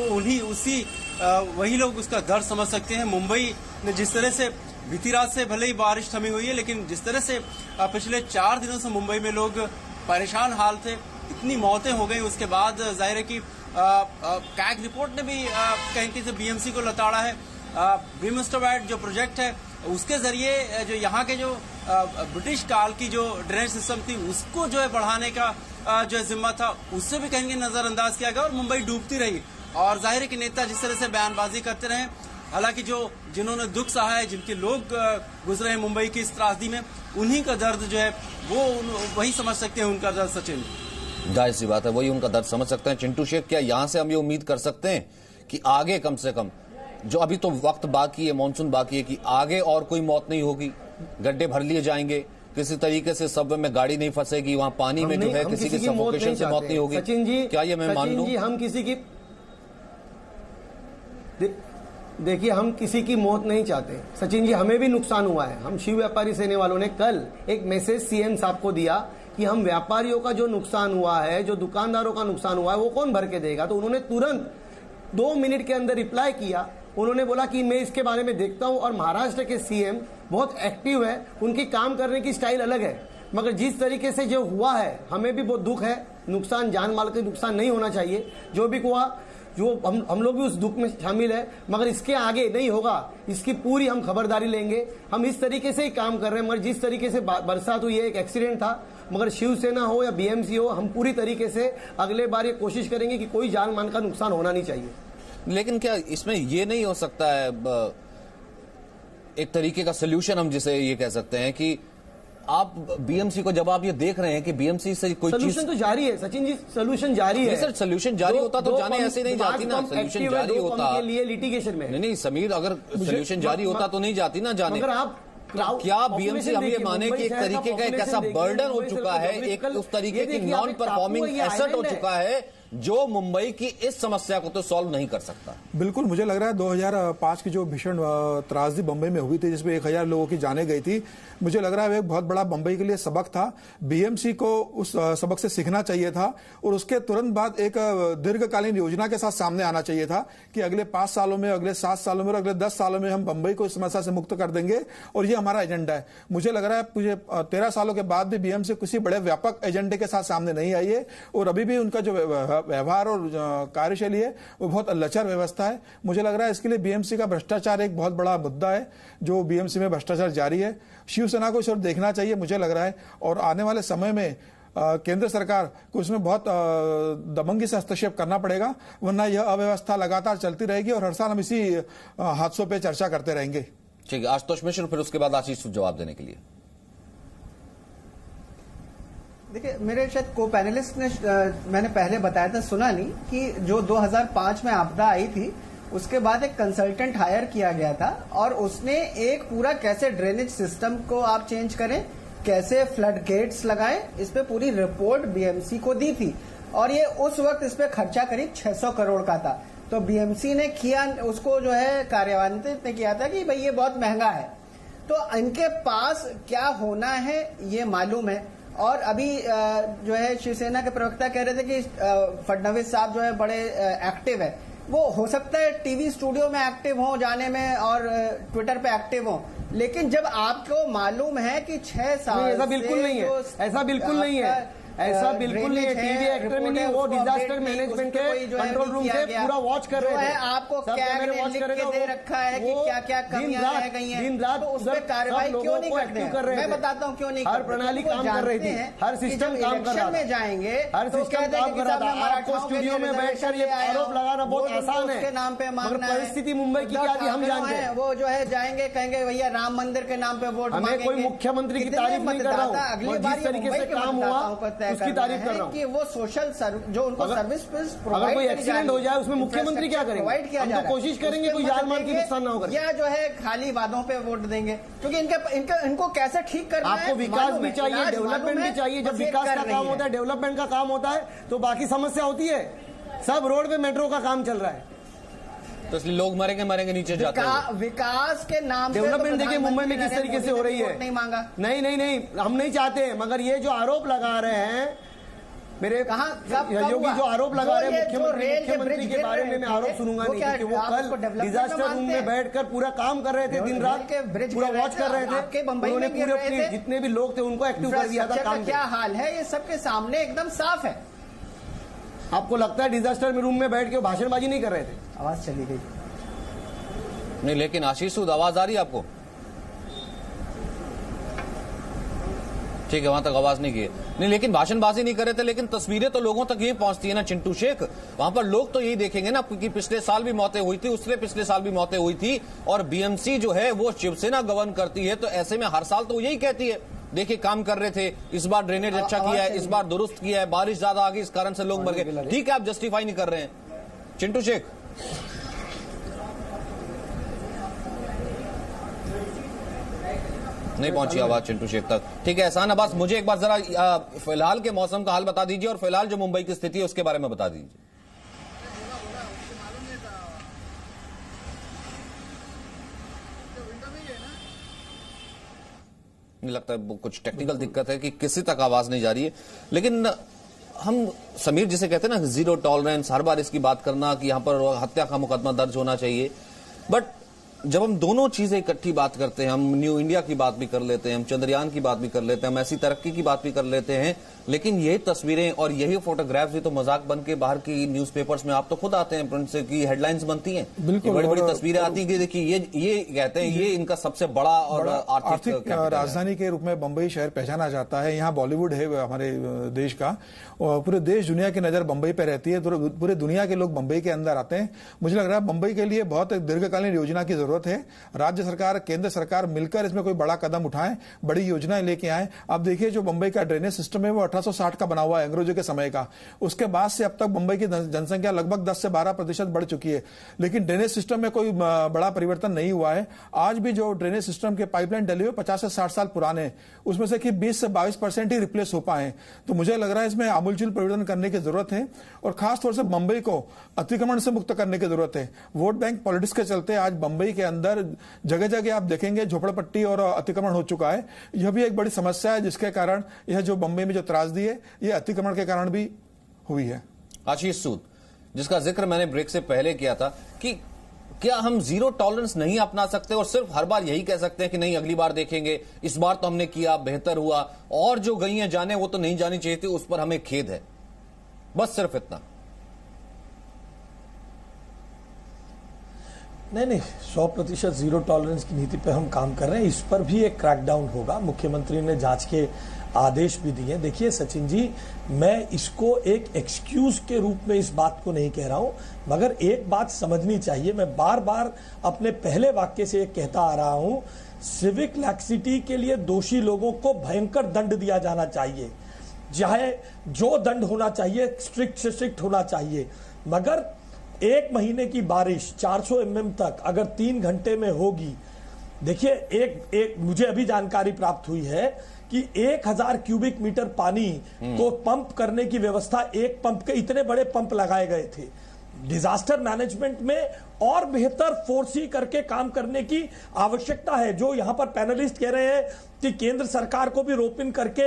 H: वही लोग उसका दर्द समझ सकते हैं। मुंबई ने जिस तरह से बीती रात से भले ही बारिश थमी हुई है, लेकिन जिस तरह से पिछले 4 दिनों से मुंबई में लोग परेशान हाल थे, इतनी मौतें हो गई, उसके बाद जाहिर है कि कैग रिपोर्ट ने भी कहीं से बीएमसी को लताड़ा है। ब्रिमस्टरवैट जो प्रोजेक्ट है उसके जरिए जो यहाँ के जो ब्रिटिश काल की जो ड्रेनेज सिस्टम थी उसको जो है बढ़ाने का जो जिम्मा था, उससे भी कहीं नजरअंदाज किया गया और मुंबई डूबती रही। और जाहिर है कि नेता जिस तरह से बयानबाजी करते रहे, हालांकि जिन्होंने दुख सहा है, जिनके लोग गुजरे हैं मुंबई की इस त्रासदी में, उन्हीं का दर्द जो है वो वही समझ सकते हैं उनका दर्द। सचिन,
A: जाहिर सी बात है वही उनका दर्द समझ सकते हैं। चिंटू शेख, क्या यहां से हम ये उम्मीद कर सकते हैं कि आगे कम से कम, जो अभी तो वक्त बाकी है, मानसून बाकी है, कि आगे और कोई मौत नहीं होगी, गड्ढे भर लिए जाएंगे, किसी तरीके से सबवे में गाड़ी नहीं फंसेगी, वहां पानी में जो है किसी की सफोकेशन से मौत नहीं होगी।
B: सचिन जी,
A: क्या ये मैं मान लूं?
B: हम किसी की देखिए, हम किसी की मौत नहीं चाहते सचिन जी, हमें भी नुकसान हुआ है। हम शिव व्यापारी सेने वालों ने कल एक मैसेज सीएम साहब को दिया कि हम व्यापारियों का जो नुकसान हुआ है, जो दुकानदारों का नुकसान हुआ है, वो कौन भर के देगा। तो उन्होंने तुरंत 2 मिनट के अंदर रिप्लाई किया। उन्होंने बोला कि मैं इसके बारे में देखता हूं। और महाराष्ट्र के सीएम बहुत एक्टिव है, उनकी काम करने की स्टाइल अलग है, मगर जिस तरीके से जो हुआ है हमें भी बहुत दुख है। नुकसान, जान माल का नुकसान नहीं होना चाहिए, जो भी हुआ, जो हम लोग भी उस दुख में शामिल है, मगर इसके आगे नहीं होगा, इसकी पूरी हम खबरदारी लेंगे। हम इस तरीके से ही काम कर रहे हैं, मगर जिस तरीके से बरसात हुई है, एक एक्सीडेंट था, मगर शिवसेना हो या बीएमसी हो, हम पूरी तरीके से अगले बार ये कोशिश करेंगे कि कोई जान मान का नुकसान होना नहीं चाहिए।
A: लेकिन क्या इसमें ये नहीं हो सकता है एक तरीके का सोल्यूशन, हम जिसे ये कह सकते हैं कि आप बीएमसी को, जब आप ये देख रहे हैं कि बीएमसी से कोई
B: सोल्यूशन तो जारी है सचिन जी, सोल्यूशन जारी है।
A: सर सोल्यूशन जारी होता तो जाने ऐसे नहीं जाती ना, सोल्यूशन जारी होता
B: के लिए लिटिगेशन में
A: नहीं समीर, अगर सोल्यूशन जारी होता तो नहीं जाती ना जाने।
B: मगर आप
A: क्या बीएमसी हम ये माने कि एक तरीके का एक ऐसा बर्डन हो चुका है, एक उस तरीके की नॉन परफॉर्मिंग एसेट हो चुका है जो मुंबई की इस समस्या को तो सॉल्व नहीं कर सकता।
C: बिल्कुल, मुझे लग रहा है 2005 की जो भीषण त्रासदी मुंबई में हुई थी, जिसमें 1000 लोगों की जानें गई थी, मुझे लग रहा है एक बहुत बड़ा मुंबई के लिए सबक था। बीएमसी को उस सबक से सीखना चाहिए था और उसके तुरंत बाद एक दीर्घकालीन योजना के साथ सामने आना चाहिए था कि अगले 5 सालों में, अगले 7 सालों में और अगले 10 सालों में हम मुंबई को इस समस्या से मुक्त कर देंगे और ये हमारा एजेंडा है। मुझे लग रहा है मुझे 13 सालों के बाद भी बीएमसी किसी बड़े व्यापक एजेंडे के साथ सामने नहीं आई है और अभी भी उनका जो व्यवहार और कार्यशैली है वो बहुत लचर व्यवस्था है। मुझे लग रहा है इसके लिए बीएमसी का भ्रष्टाचार एक बहुत बड़ा मुद्दा है, जो बीएमसी में भ्रष्टाचार जारी है। शिवसेना को इस ओर देखना चाहिए मुझे लग रहा है, और आने वाले समय में केंद्र सरकार को इसमें बहुत दबंगी से हस्तक्षेप करना पड़ेगा, वरना यह अव्यवस्था लगातार चलती रहेगी और हर साल हम इसी हादसों पर चर्चा करते रहेंगे।
A: ठीक है, आशुतोष मिश्र, फिर उसके बाद आशीष जवाब देने के लिए।
E: देखिए, मेरे शायद को पैनलिस्ट ने मैंने पहले बताया था, सुना नहीं, कि जो 2005 में आपदा आई थी उसके बाद एक कंसल्टेंट हायर किया गया था और उसने एक पूरा कैसे ड्रेनेज सिस्टम को आप चेंज करें, कैसे फ्लड गेट्स लगाएं, इस पे पूरी रिपोर्ट बीएमसी को दी थी और ये उस वक्त इस पे खर्चा करीब 600 करोड़ का था। तो बीएमसी ने किया, उसको जो है कार्यान्वित ने किया था कि भाई ये बहुत महंगा है। तो इनके पास क्या होना है ये मालूम है। और अभी जो है शिवसेना के प्रवक्ता कह रहे थे कि फडणवीस साहब जो है बड़े एक्टिव है। वो हो सकता है टीवी स्टूडियो में एक्टिव हो जाने में और ट्विटर पे एक्टिव हो, लेकिन जब आपको मालूम है कि 6 साल
B: ऐसा बिल्कुल नहीं है, ऐसा बिल्कुल नहीं है, ऐसा बिल्कुल नहीं है। टीवी एक्टर में नहीं, वो डिजास्टर मैनेजमेंट के कंट्रोल रूम से पूरा वॉच कर रहे थे।
E: आपको क्या लिख के दे रखा है कि क्या क्या कमियां रह गई हैं,
B: दिन रात
E: तो उस पर कार्रवाई क्यों नहीं करते हैं? मैं बताता हूँ क्यों नहीं करते।
B: हर प्रणाली काम कर रही थी, हर सिस्टम काम कर रहा था,
E: में जाएंगे
B: हर सिस्टम काम कर रहा था। आपको स्टूडियो में बैठकर ये आरोप लगाना बहुत आसान है,
E: नाम पे मांगना है।
B: परिस्थिति मुंबई की क्या थी हम जानते हैं।
E: वो जो है जाएंगे कहेंगे भैया राम मंदिर के नाम पे वोट मांगेंगे।
B: हमें कोई मुख्यमंत्री की तारीफ नहीं कर रहा हूँ,
E: अगली बार
B: जिस तरीके से काम हुआ उसकी तारीफ कर रहा हूँ
E: कि वो सोशल जो उनको सर्विस
B: अगर कोई एक्सीडेंट हो जाए उसमें मुख्यमंत्री क्या करेंगे?
E: प्रोवाइड किया
B: हम तो कोशिश करेंगे कोई जान माल की नुकसान ना हो।
E: या जो है खाली वादों पे वोट देंगे, क्योंकि इनको कैसे ठीक करना है।
B: आपको विकास भी चाहिए, डेवलपमेंट भी चाहिए। जब विकास का काम होता है, डेवलपमेंट का काम होता है तो बाकी समस्या होती है। सब रोड पे मेट्रो का काम चल रहा है
A: तो इसलिए लोग मरेंगे नीचे जाते हैं।
E: विकास के नाम
B: डेवलपमेंट देखिए मुंबई में किस तरीके से हो रही है।
E: नहीं मांगा,
B: नहीं हम नहीं चाहते, मगर ये जो आरोप लगा रहे हैं मेरे योगी जो आरोप लगा रहे हैं मुख्यमंत्री के बारे में मैं आरोप सुनूंगा नहीं, क्योंकि वो कल डिजास्टर रूम में बैठकर पूरा काम कर रहे थे, दिन रात पूरा वॉच कर रहे थे। उन्होंने पूरे जितने भी लोग थे उनको एक्टिव कर दिया था काम।
E: क्या हाल है ये सबके सामने एकदम साफ है।
B: आपको लगता है डिजास्टर रूम में बैठ के भाषणबाजी नहीं कर रहे थे?
E: आवाज चली गई
A: नहीं, लेकिन आशीष सूद आवाज आ रही है आपको? ठीक है, वहां तक आवाज नहीं की नहीं, लेकिन भाषणबाजी नहीं कर रहे थे। लेकिन तस्वीरें तो लोगों तक यही पहुंचती है ना चिंटू शेख। वहां पर लोग तो यही देखेंगे ना, क्योंकि पिछले साल भी मौतें हुई थी, उससे पिछले साल भी मौतें हुई थी और बीएमसी जो है वो शिवसेना गवर्न करती है। तो ऐसे में हर साल तो यही कहती है देखिए काम कर रहे थे, इस बार ड्रेनेज अच्छा किया है, इस बार दुरुस्त किया है, बारिश ज्यादा आ गई इस कारण से लोग मर गए। ठीक है, आप जस्टिफाई नहीं कर रहे हैं चिंटू शेख। नहीं पहुंची आवाज चिंटू शेख तक। ठीक है एहसान अब्बास, मुझे एक बार जरा फिलहाल के मौसम का हाल बता दीजिए और फिलहाल जो मुंबई की स्थिति है उसके बारे में बता दीजिए। नहीं लगता है कुछ टेक्निकल दिक्कत है कि किसी तक आवाज नहीं जा रही है। लेकिन हम समीर जिसे कहते हैं ना जीरो टॉलरेंस, हर बार इसकी बात करना कि यहां पर हत्या का मुकदमा दर्ज होना चाहिए, बट जब हम दोनों चीजें इकट्ठी बात करते हैं, हम न्यू इंडिया की बात भी कर लेते हैं, हम चंद्रयान की बात भी कर लेते हैं, हम ऐसी तरक्की की बात भी कर लेते हैं, लेकिन यही तस्वीरें और यही फोटोग्राफ्स भी तो मजाक बन के बाहर की न्यूज़पेपर्स में आप तो खुद आते हैं, प्रिंट से की हेडलाइंस बनती हैं, बड़ी बड़ी तस्वीरें आती हैं कि देखिए ये कहते हैं ये इनका सबसे बड़ा और आर्थिक
C: राजधानी के रूप में बंबई शहर पहचाना जाता है। यहाँ बॉलीवुड है हमारे देश का, और पूरे देश दुनिया की नजर बंबई पे रहती है, पूरे दुनिया के लोग बंबई के अंदर आते हैं। मुझे लग रहा है बंबई के लिए बहुत दीर्घकालीन योजना की जरूरत है। राज्य सरकार, केंद्र सरकार मिलकर इसमें कोई बड़ा कदम उठाएं, बड़ी योजनाएं लेके आए। अब देखिए जो बंबई का ड्रेनेज सिस्टम है वो 1860 का बना हुआ है, अंग्रेजों के समय का। उसके बाद से अब तक बंबई की जनसंख्या लगभग 10 से 12% बढ़ चुकी है, लेकिन ड्रेनेज सिस्टम में कोई बड़ा परिवर्तन नहीं हुआ है। आज भी जो ड्रेनेज सिस्टम के पाइपलाइन डले हुए 50 से 60 साल पुराने, उसमें से कि 20 से 22% ही रिप्लेस हो पाए। तो मुझे लग रहा है इसमें आमूलचूल परिवर्तन करने की जरूरत है और खासतौर से बंबई को अतिक्रमण से मुक्त करने की जरूरत है। वोट बैंक पॉलिटिक्स के चलते आज बंबई के अंदर जगह जगह आप देखेंगे झोपड़पट्टी और अतिक्रमण हो चुका है। यह भी एक बड़ी समस्या है जिसके कारण यह जो बंबई में जो त्रासदी है यह अतिक्रमण के कारण भी हुई है।
A: आशीष सूद, जिसका जिक्र मैंने ब्रेक से पहले किया था कि क्या हम जीरो टॉलरेंस नहीं अपना सकते और सिर्फ हर बार यही कह सकते हैं कि नहीं अगली बार देखेंगे, इस बार तो हमने किया बेहतर हुआ, और जो गई हैं जाने वो तो नहीं जानी चाहिए थी, उस पर हमें खेद है, बस सिर्फ इतना?
D: नहीं 100% जीरो टॉलरेंस की नीति पे हम काम कर रहे हैं। इस पर भी एक क्रैकडाउन होगा। मुख्यमंत्री ने जांच के आदेश भी दिए। देखिए सचिन जी, मैं इसको एक एक्सक्यूज के रूप में इस बात को नहीं कह रहा हूं, मगर एक बात समझनी चाहिए। मैं बार बार अपने पहले वाक्य से एक कहता आ रहा हूं, सिविक लैक्सिटी के लिए दोषी लोगों को भयंकर दंड दिया जाना चाहिए, चाहे जो दंड होना चाहिए स्ट्रिक्ट से स्ट्रिक्ट होना चाहिए, मगर 1 महीने की बारिश 400 mm तक अगर 3 घंटे में होगी, देखिए एक मुझे अभी जानकारी प्राप्त हुई है कि 1000 क्यूबिक मीटर पानी को पंप करने की व्यवस्था, एक पंप के इतने बड़े पंप लगाए गए थे। डिजास्टर मैनेजमेंट में और बेहतर फोर्सी करके काम करने की आवश्यकता है। जो यहां पर पैनलिस्ट कह रहे हैं कि केंद्र सरकार को भी रोप इन करके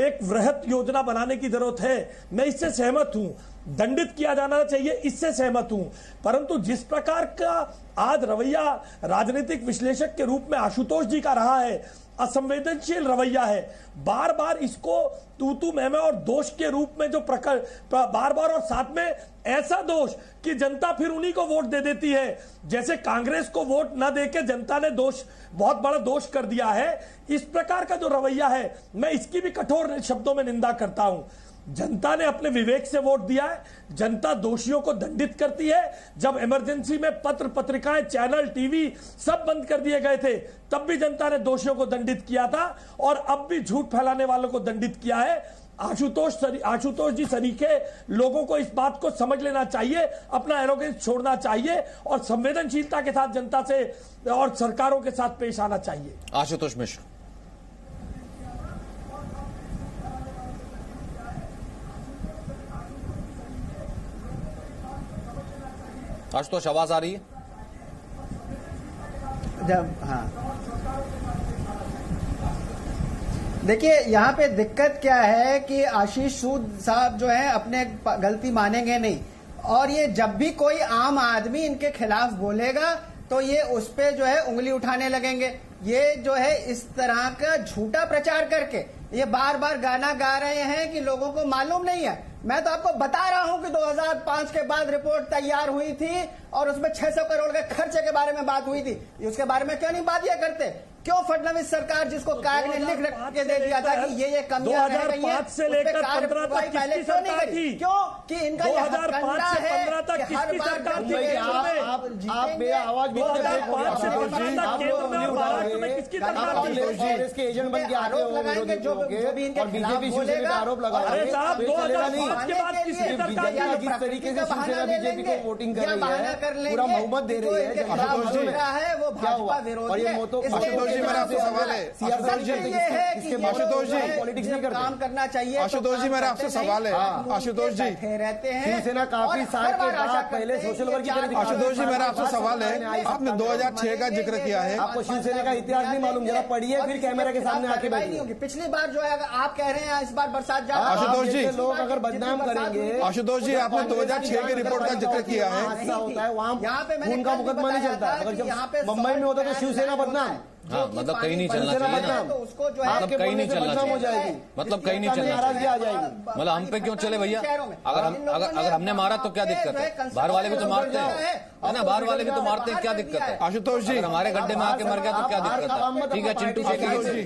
D: एक वृहत योजना बनाने की जरूरत है, मैं इससे सहमत हूं। दंडित किया जाना चाहिए, इससे सहमत हूं। परंतु जिस प्रकार का आज रवैया राजनीतिक विश्लेषक के रूप में आशुतोष जी का रहा है, असंवेदनशील रवैया है, बार बार इसको तू मैं और दोष के रूप में जो बार बार, और साथ में ऐसा दोष कि जनता फिर उन्हीं को वोट दे देती है। जैसे कांग्रेस को वोट न देके जनता ने बहुत बड़ा दोष कर दिया है। इस प्रकार का जो रवैया है, मैं इसकी भी कठोर शब्दों में निंदा करता हूं। जनता ने अपने विवेक से वोट दिया है, जनता दोषियों को दंडित करती है। जब इमरजेंसी में पत्र पत्रिकाएं, चैनल, टीवी सब बंद कर दिए गए थे, तब भी जनता ने दोषियों को दंडित किया था, और अब भी झूठ फैलाने वालों को दंडित किया है। आशुतोष जी सरीखे लोगों को इस बात को समझ लेना चाहिए, अपना एरोगेंस छोड़ना चाहिए और संवेदनशीलता के साथ जनता से और सरकारों के साथ पेश आना चाहिए।
A: आशुतोष मिश्र, आशुतोष आवाज आ रही है?
E: देखिए, यहाँ पे दिक्कत क्या है कि आशीष सूद साहब जो है अपने गलती मानेंगे नहीं, और ये जब भी कोई आम आदमी इनके खिलाफ बोलेगा तो ये उस पे जो है उंगली उठाने लगेंगे। ये जो है इस तरह का झूठा प्रचार करके ये बार बार गाना गा रहे हैं कि लोगों को मालूम नहीं है। मैं तो आपको बता रहा हूं कि 2005 के बाद रिपोर्ट तैयार हुई थी और उसमें 600 करोड़ के खर्चे के बारे में बात हुई थी। उसके बारे में क्यों नहीं बात ये करते? क्यों फडणवीस सरकार, जिसको कैग ने लिख के दे दिया था कि ये कमियां रह गई हैं,
D: 2005 से लेकर 15 तक किसकी सरकार थी?
E: क्यों कि इनका
D: 2005 से 15 तक किसकी सरकार थी?
B: आप मेरा आवाज
D: 2005 से 15 तक केंद्र में और महाराष्ट्र में किसकी सरकार थी?
B: कांग्रेस के एजेंट बन के आते हो विरोधी जो बीजेपी शिवसेना आरोप लगा रहे हैं।
D: अरे साहब, 2005 के बाद किसकी सरकार थी?
B: जिस तरीके से शिवसेना बीजेपी को वोटिंग कर रही है, पूरा बहुमत दे रही है,
E: वो भाजपा विरोधी है।
C: आशुतोष जी, मेरा आपसे सवाल है। आशुतोष जी,
B: पॉलिटिक्स नहीं करते,
E: काम करना चाहिए।
C: आशुतोष जी, मेरा आपसे सवाल है। आशुतोष जी,
E: रहते हैं
B: शिवसेना काफी साल के बाद पहले सोशल वर्क की तरह।
C: आशुतोष जी, मेरा आपसे सवाल है। आपने 2006 का जिक्र किया है।
B: आपको शिवसेना का इतिहास नहीं मालूम, जरा पढ़िए फिर कैमरा के सामने आके बैठिए।
E: पिछली बार जो है आप कह रहे हैं इस बार बरसात ज्यादा,
C: आशुतोष जी,
B: लोग अगर बदनाम करेंगे।
C: आशुतोष जी, आपने 2006 की रिपोर्ट का जिक्र किया है।
B: ऐसा होता है वहाँ खून का मुकदमा नहीं चलता। अगर जब मुंबई में होता तो शिवसेना बदनाम,
A: हाँ, मतलब कहीं नहीं चलना चाहिए ना,
E: तो उसको जो है
A: मतलब कहीं नहीं चलना
B: हो
A: चाहिए,
B: जाएगी,
A: मतलब कहीं नहीं चलना
B: नाराजगी आ जाएगी।
A: मतलब हम पे क्यों चले भैया? अगर हमने मारा तो क्या दिक्कत है? बाहर वाले भी तो मारते हैं, है ना? बाहर वाले भी तो मारते हैं, क्या दिक्कत है?
C: आशुतोष जी,
A: हमारे गड्ढे में आके मर गया तो क्या दिक्कत है? ठीक है चिंटू जी,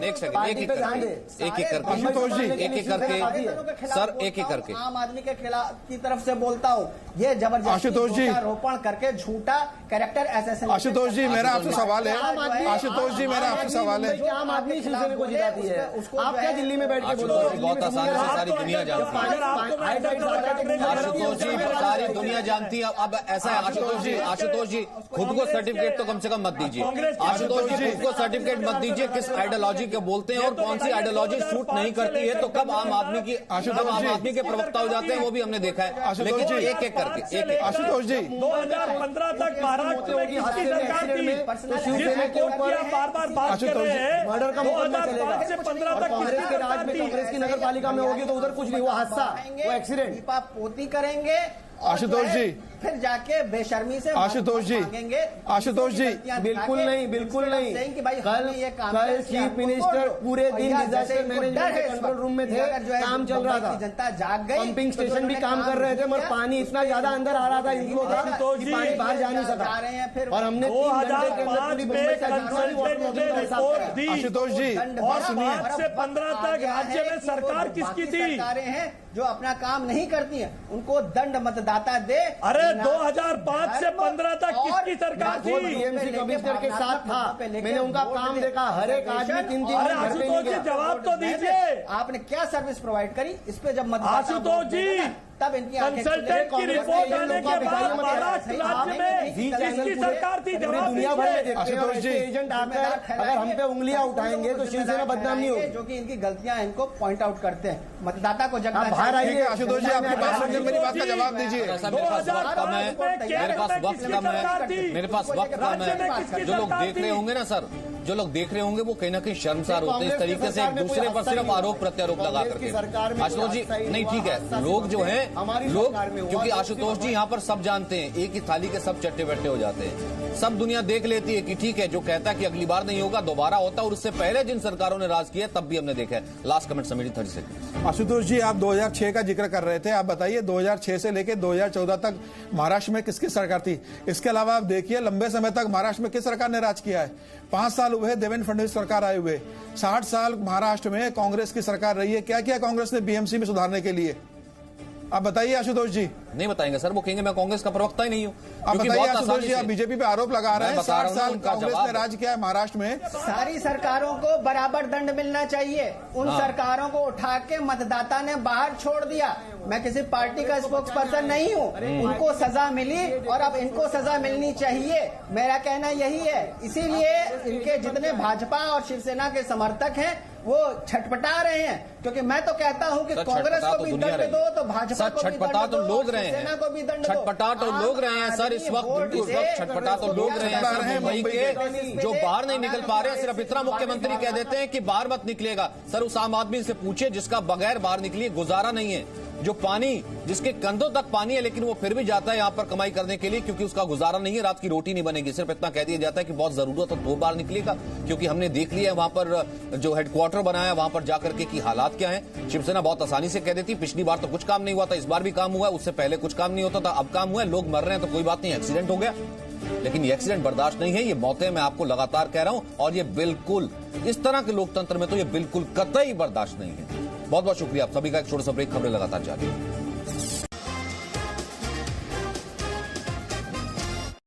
A: एक सेकंड, एक एक करके
C: आशुतोष जी,
A: एक एक करके सर, एक एक करके
E: आम आदमी के खिलाफ की तरफ से बोलता हूँ। ये जबरदस्ती
C: आशुतोष जी,
E: आरोपण करके झूठा कैरेक्टर एसेसिनेशन।
C: आशुतोष जी, मेरा आपसे सवाल है। आशुतोष जी, मेरा आपसे सवाल है।
B: आम आदमी शिवसेना को जिताती है, आप क्या दिल्ली में बैठ के बोलो?
A: बहुत आसानी से सारी दुनिया जानती है। आशुतोष जी, सारी दुनिया जानती है। अब ऐसा है आशुतोष जी, खुद को सर्टिफिकेट तो कम से कम मत दीजिए। आशुतोष जी, खुद को सर्टिफिकेट मत दीजिए किस आइडियोलॉजी के बोलते हैं और कौन सी आइडियोलॉजी सूट नहीं करती है, तो कब आम आदमी के प्रवक्ता हो जाते हैं, वो भी हमने देखा है। लेकिन एक एक करके एक
C: आशुतोष जी,
D: 2015 तक महाराष्ट्र में किसकी सरकार थी? शिवसेना के ऊपर बार बात कर रहे हैं।
B: मर्डर का मुकदमा चलेगा।
D: 2005 से 15 तक
B: कांग्रेस के राज में, कांग्रेस की नगर पालिका में होगी तो उधर कुछ नहीं हुआ, हादसा, वो एक्सीडेंट।
E: दीपा पोती करेंगे
C: आशुतोष जी,
E: फिर जाके बेशर्मी से
C: आशुतोष जी, आशुतोष जी,
B: बिल्कुल नहीं, बिल्कुल नहीं। कल चीफ मिनिस्टर पूरे दिन डिजास्टर मैनेजमेंट के कंट्रोल रूम में थे, काम चल रहा था,
E: जनता जाग गई,
B: पंपिंग स्टेशन भी काम कर रहे थे, मगर पानी इतना ज्यादा अंदर आ रहा था, इनको था कि पानी बाहर जा नहीं सका। और हमने
D: 2005 में कंसल्टेंट ने रिपोर्ट दी।
C: आशुतोष जी,
D: और 5 से 15 तक राज्य में सरकार किसकी थी?
E: सरकारें हैं जो अपना काम नहीं करती हैं, उनको दंड मतदाता दे।
D: अरे 2005 से 15 तक किसकी सरकार थी?
B: टीएमसी कमिश्नर के साथ था, मैंने उनका काम देखा, हर एक आदमी 3-3
D: अरे आशुतोष जी, जवाब तो दीजिए।
E: आपने क्या सर्विस प्रोवाइड करी इस पे? जब
D: आशुतोष जी,
E: तब इनकी आंखें
D: कंसल्टेंट की रिपोर्ट आने के बाद महाराष्ट्र राज्य में जिसकी सरकार थी
B: पूरी दुनिया भर में देखते हैं, और ऐसे एजेंट आकर अगर हम पे उंगलियां उठाएंगे तो शिवसेना बदनाम नहीं होगी।
E: जो कि इनकी गलतियां इनको पॉइंट आउट करते हैं, मतदाता को जगना
B: बाहर आइए।
C: आशुतोष जी, आपकी बात सुन के मेरी बात का जवाब दीजिए।
A: मेरे पास वक्त कम है, मेरे पास वक्त कम है। जो लोग देख रहे होंगे ना सर, जो लोग देख रहे होंगे वो कहीं ना कहीं शर्मसार होते हैं इस तरीके से एक दूसरे पर सिर्फ आरोप प्रत्यारोप लगा करके। आशुतोष जी नहीं, ठीक है, लोग जो हैं लोग, क्योंकि आशुतोष जी यहाँ पर सब जानते हैं, एक ही थाली के सब चट्टे बट्टे हो जाते हैं। सब दुनिया देख लेती है कि ठीक है, जो कहता है कि अगली बार नहीं होगा दोबारा होता है, और उससे पहले जिन सरकारों ने राज किया तब भी हमने देखा है। लास्ट कमेंट समिति 30 सेकंड।
C: आशुतोष जी, आप 2006 का जिक्र कर रहे थे, आप बताइए 2006 से लेकर 2014 तक महाराष्ट्र में किसकी सरकार थी? इसके अलावा आप देखिए लंबे समय तक महाराष्ट्र में किस सरकार ने राज किया है? 5 साल हुए देवेंद्र फडणवीस सरकार आए हुए, 60 साल महाराष्ट्र में कांग्रेस की सरकार रही है। क्या किया कांग्रेस ने बीएमसी में सुधारने के लिए? आप बताइए आशुतोष जी।
A: नहीं बताएंगे सर, वो कहेंगे मैं कांग्रेस का प्रवक्ता ही नहीं हूँ।
C: आप बताइए आशुतोष जी, आप बीजेपी पे आरोप लगा रहे हैं, 60 साल कांग्रेस ने राज किया है महाराष्ट्र में।
E: सारी सरकारों को बराबर दंड मिलना चाहिए। उन सरकारों को उठा के मतदाता ने बाहर छोड़ दिया। मैं किसी पार्टी का स्पोक्स पर्सन नहीं हूँ, उनको सजा मिली और अब इनको सजा मिलनी चाहिए, मेरा कहना यही है। इसीलिए इनके जितने भाजपा और शिवसेना के समर्थक हैं वो छटपटा रहे हैं, क्योंकि मैं तो कहता हूं कि कांग्रेस को भी दंड दो तो भाजपा को भी दंड दो, शिवसेना को भी दंड दो।
A: छटपटा तो लोग रहे हैं सर, इस वक्त छटपटा तो लोग रहे हैं मुंबई के, जो बाहर नहीं निकल पा रहे हैं। सिर्फ इतना मुख्यमंत्री कह देते हैं कि बाहर मत निकलेगा। सर उस आम आदमी से पूछिए जिसका बगैर बाहर निकलिए गुजारा नहीं है, जो पानी, जिसके कंधों तक पानी है लेकिन वो फिर भी जाता है यहाँ पर कमाई करने के लिए, क्योंकि उसका गुजारा नहीं है, रात की रोटी नहीं बनेगी। सिर्फ इतना कह दिया जाता है कि बहुत जरूरत है तो बाहर निकलेगा, क्योंकि हमने देख लिया है वहां पर जो हेडक्वार्टर बनाया वहां पर जाकर के की हालात क्या है। शिवसेना बहुत आसानी से कह देती, पिछली बार तो कुछ काम नहीं हुआ था, इस बार भी काम हुआ है, उससे पहले कुछ काम नहीं होता था, अब काम हुआ है, लोग मर रहे हैं तो कोई बात नहीं, एक्सीडेंट हो गया, लेकिन ये एक्सीडेंट बर्दाश्त नहीं है, ये मौतें मैं आपको लगातार कह रहा हूं, और ये बिल्कुल इस तरह के लोकतंत्र में तो ये बिल्कुल कतई बर्दाश्त नहीं है। बहुत बहुत शुक्रिया आप सभी का। एक छोटा सा ब्रेक, खबरें लगातार जारी है।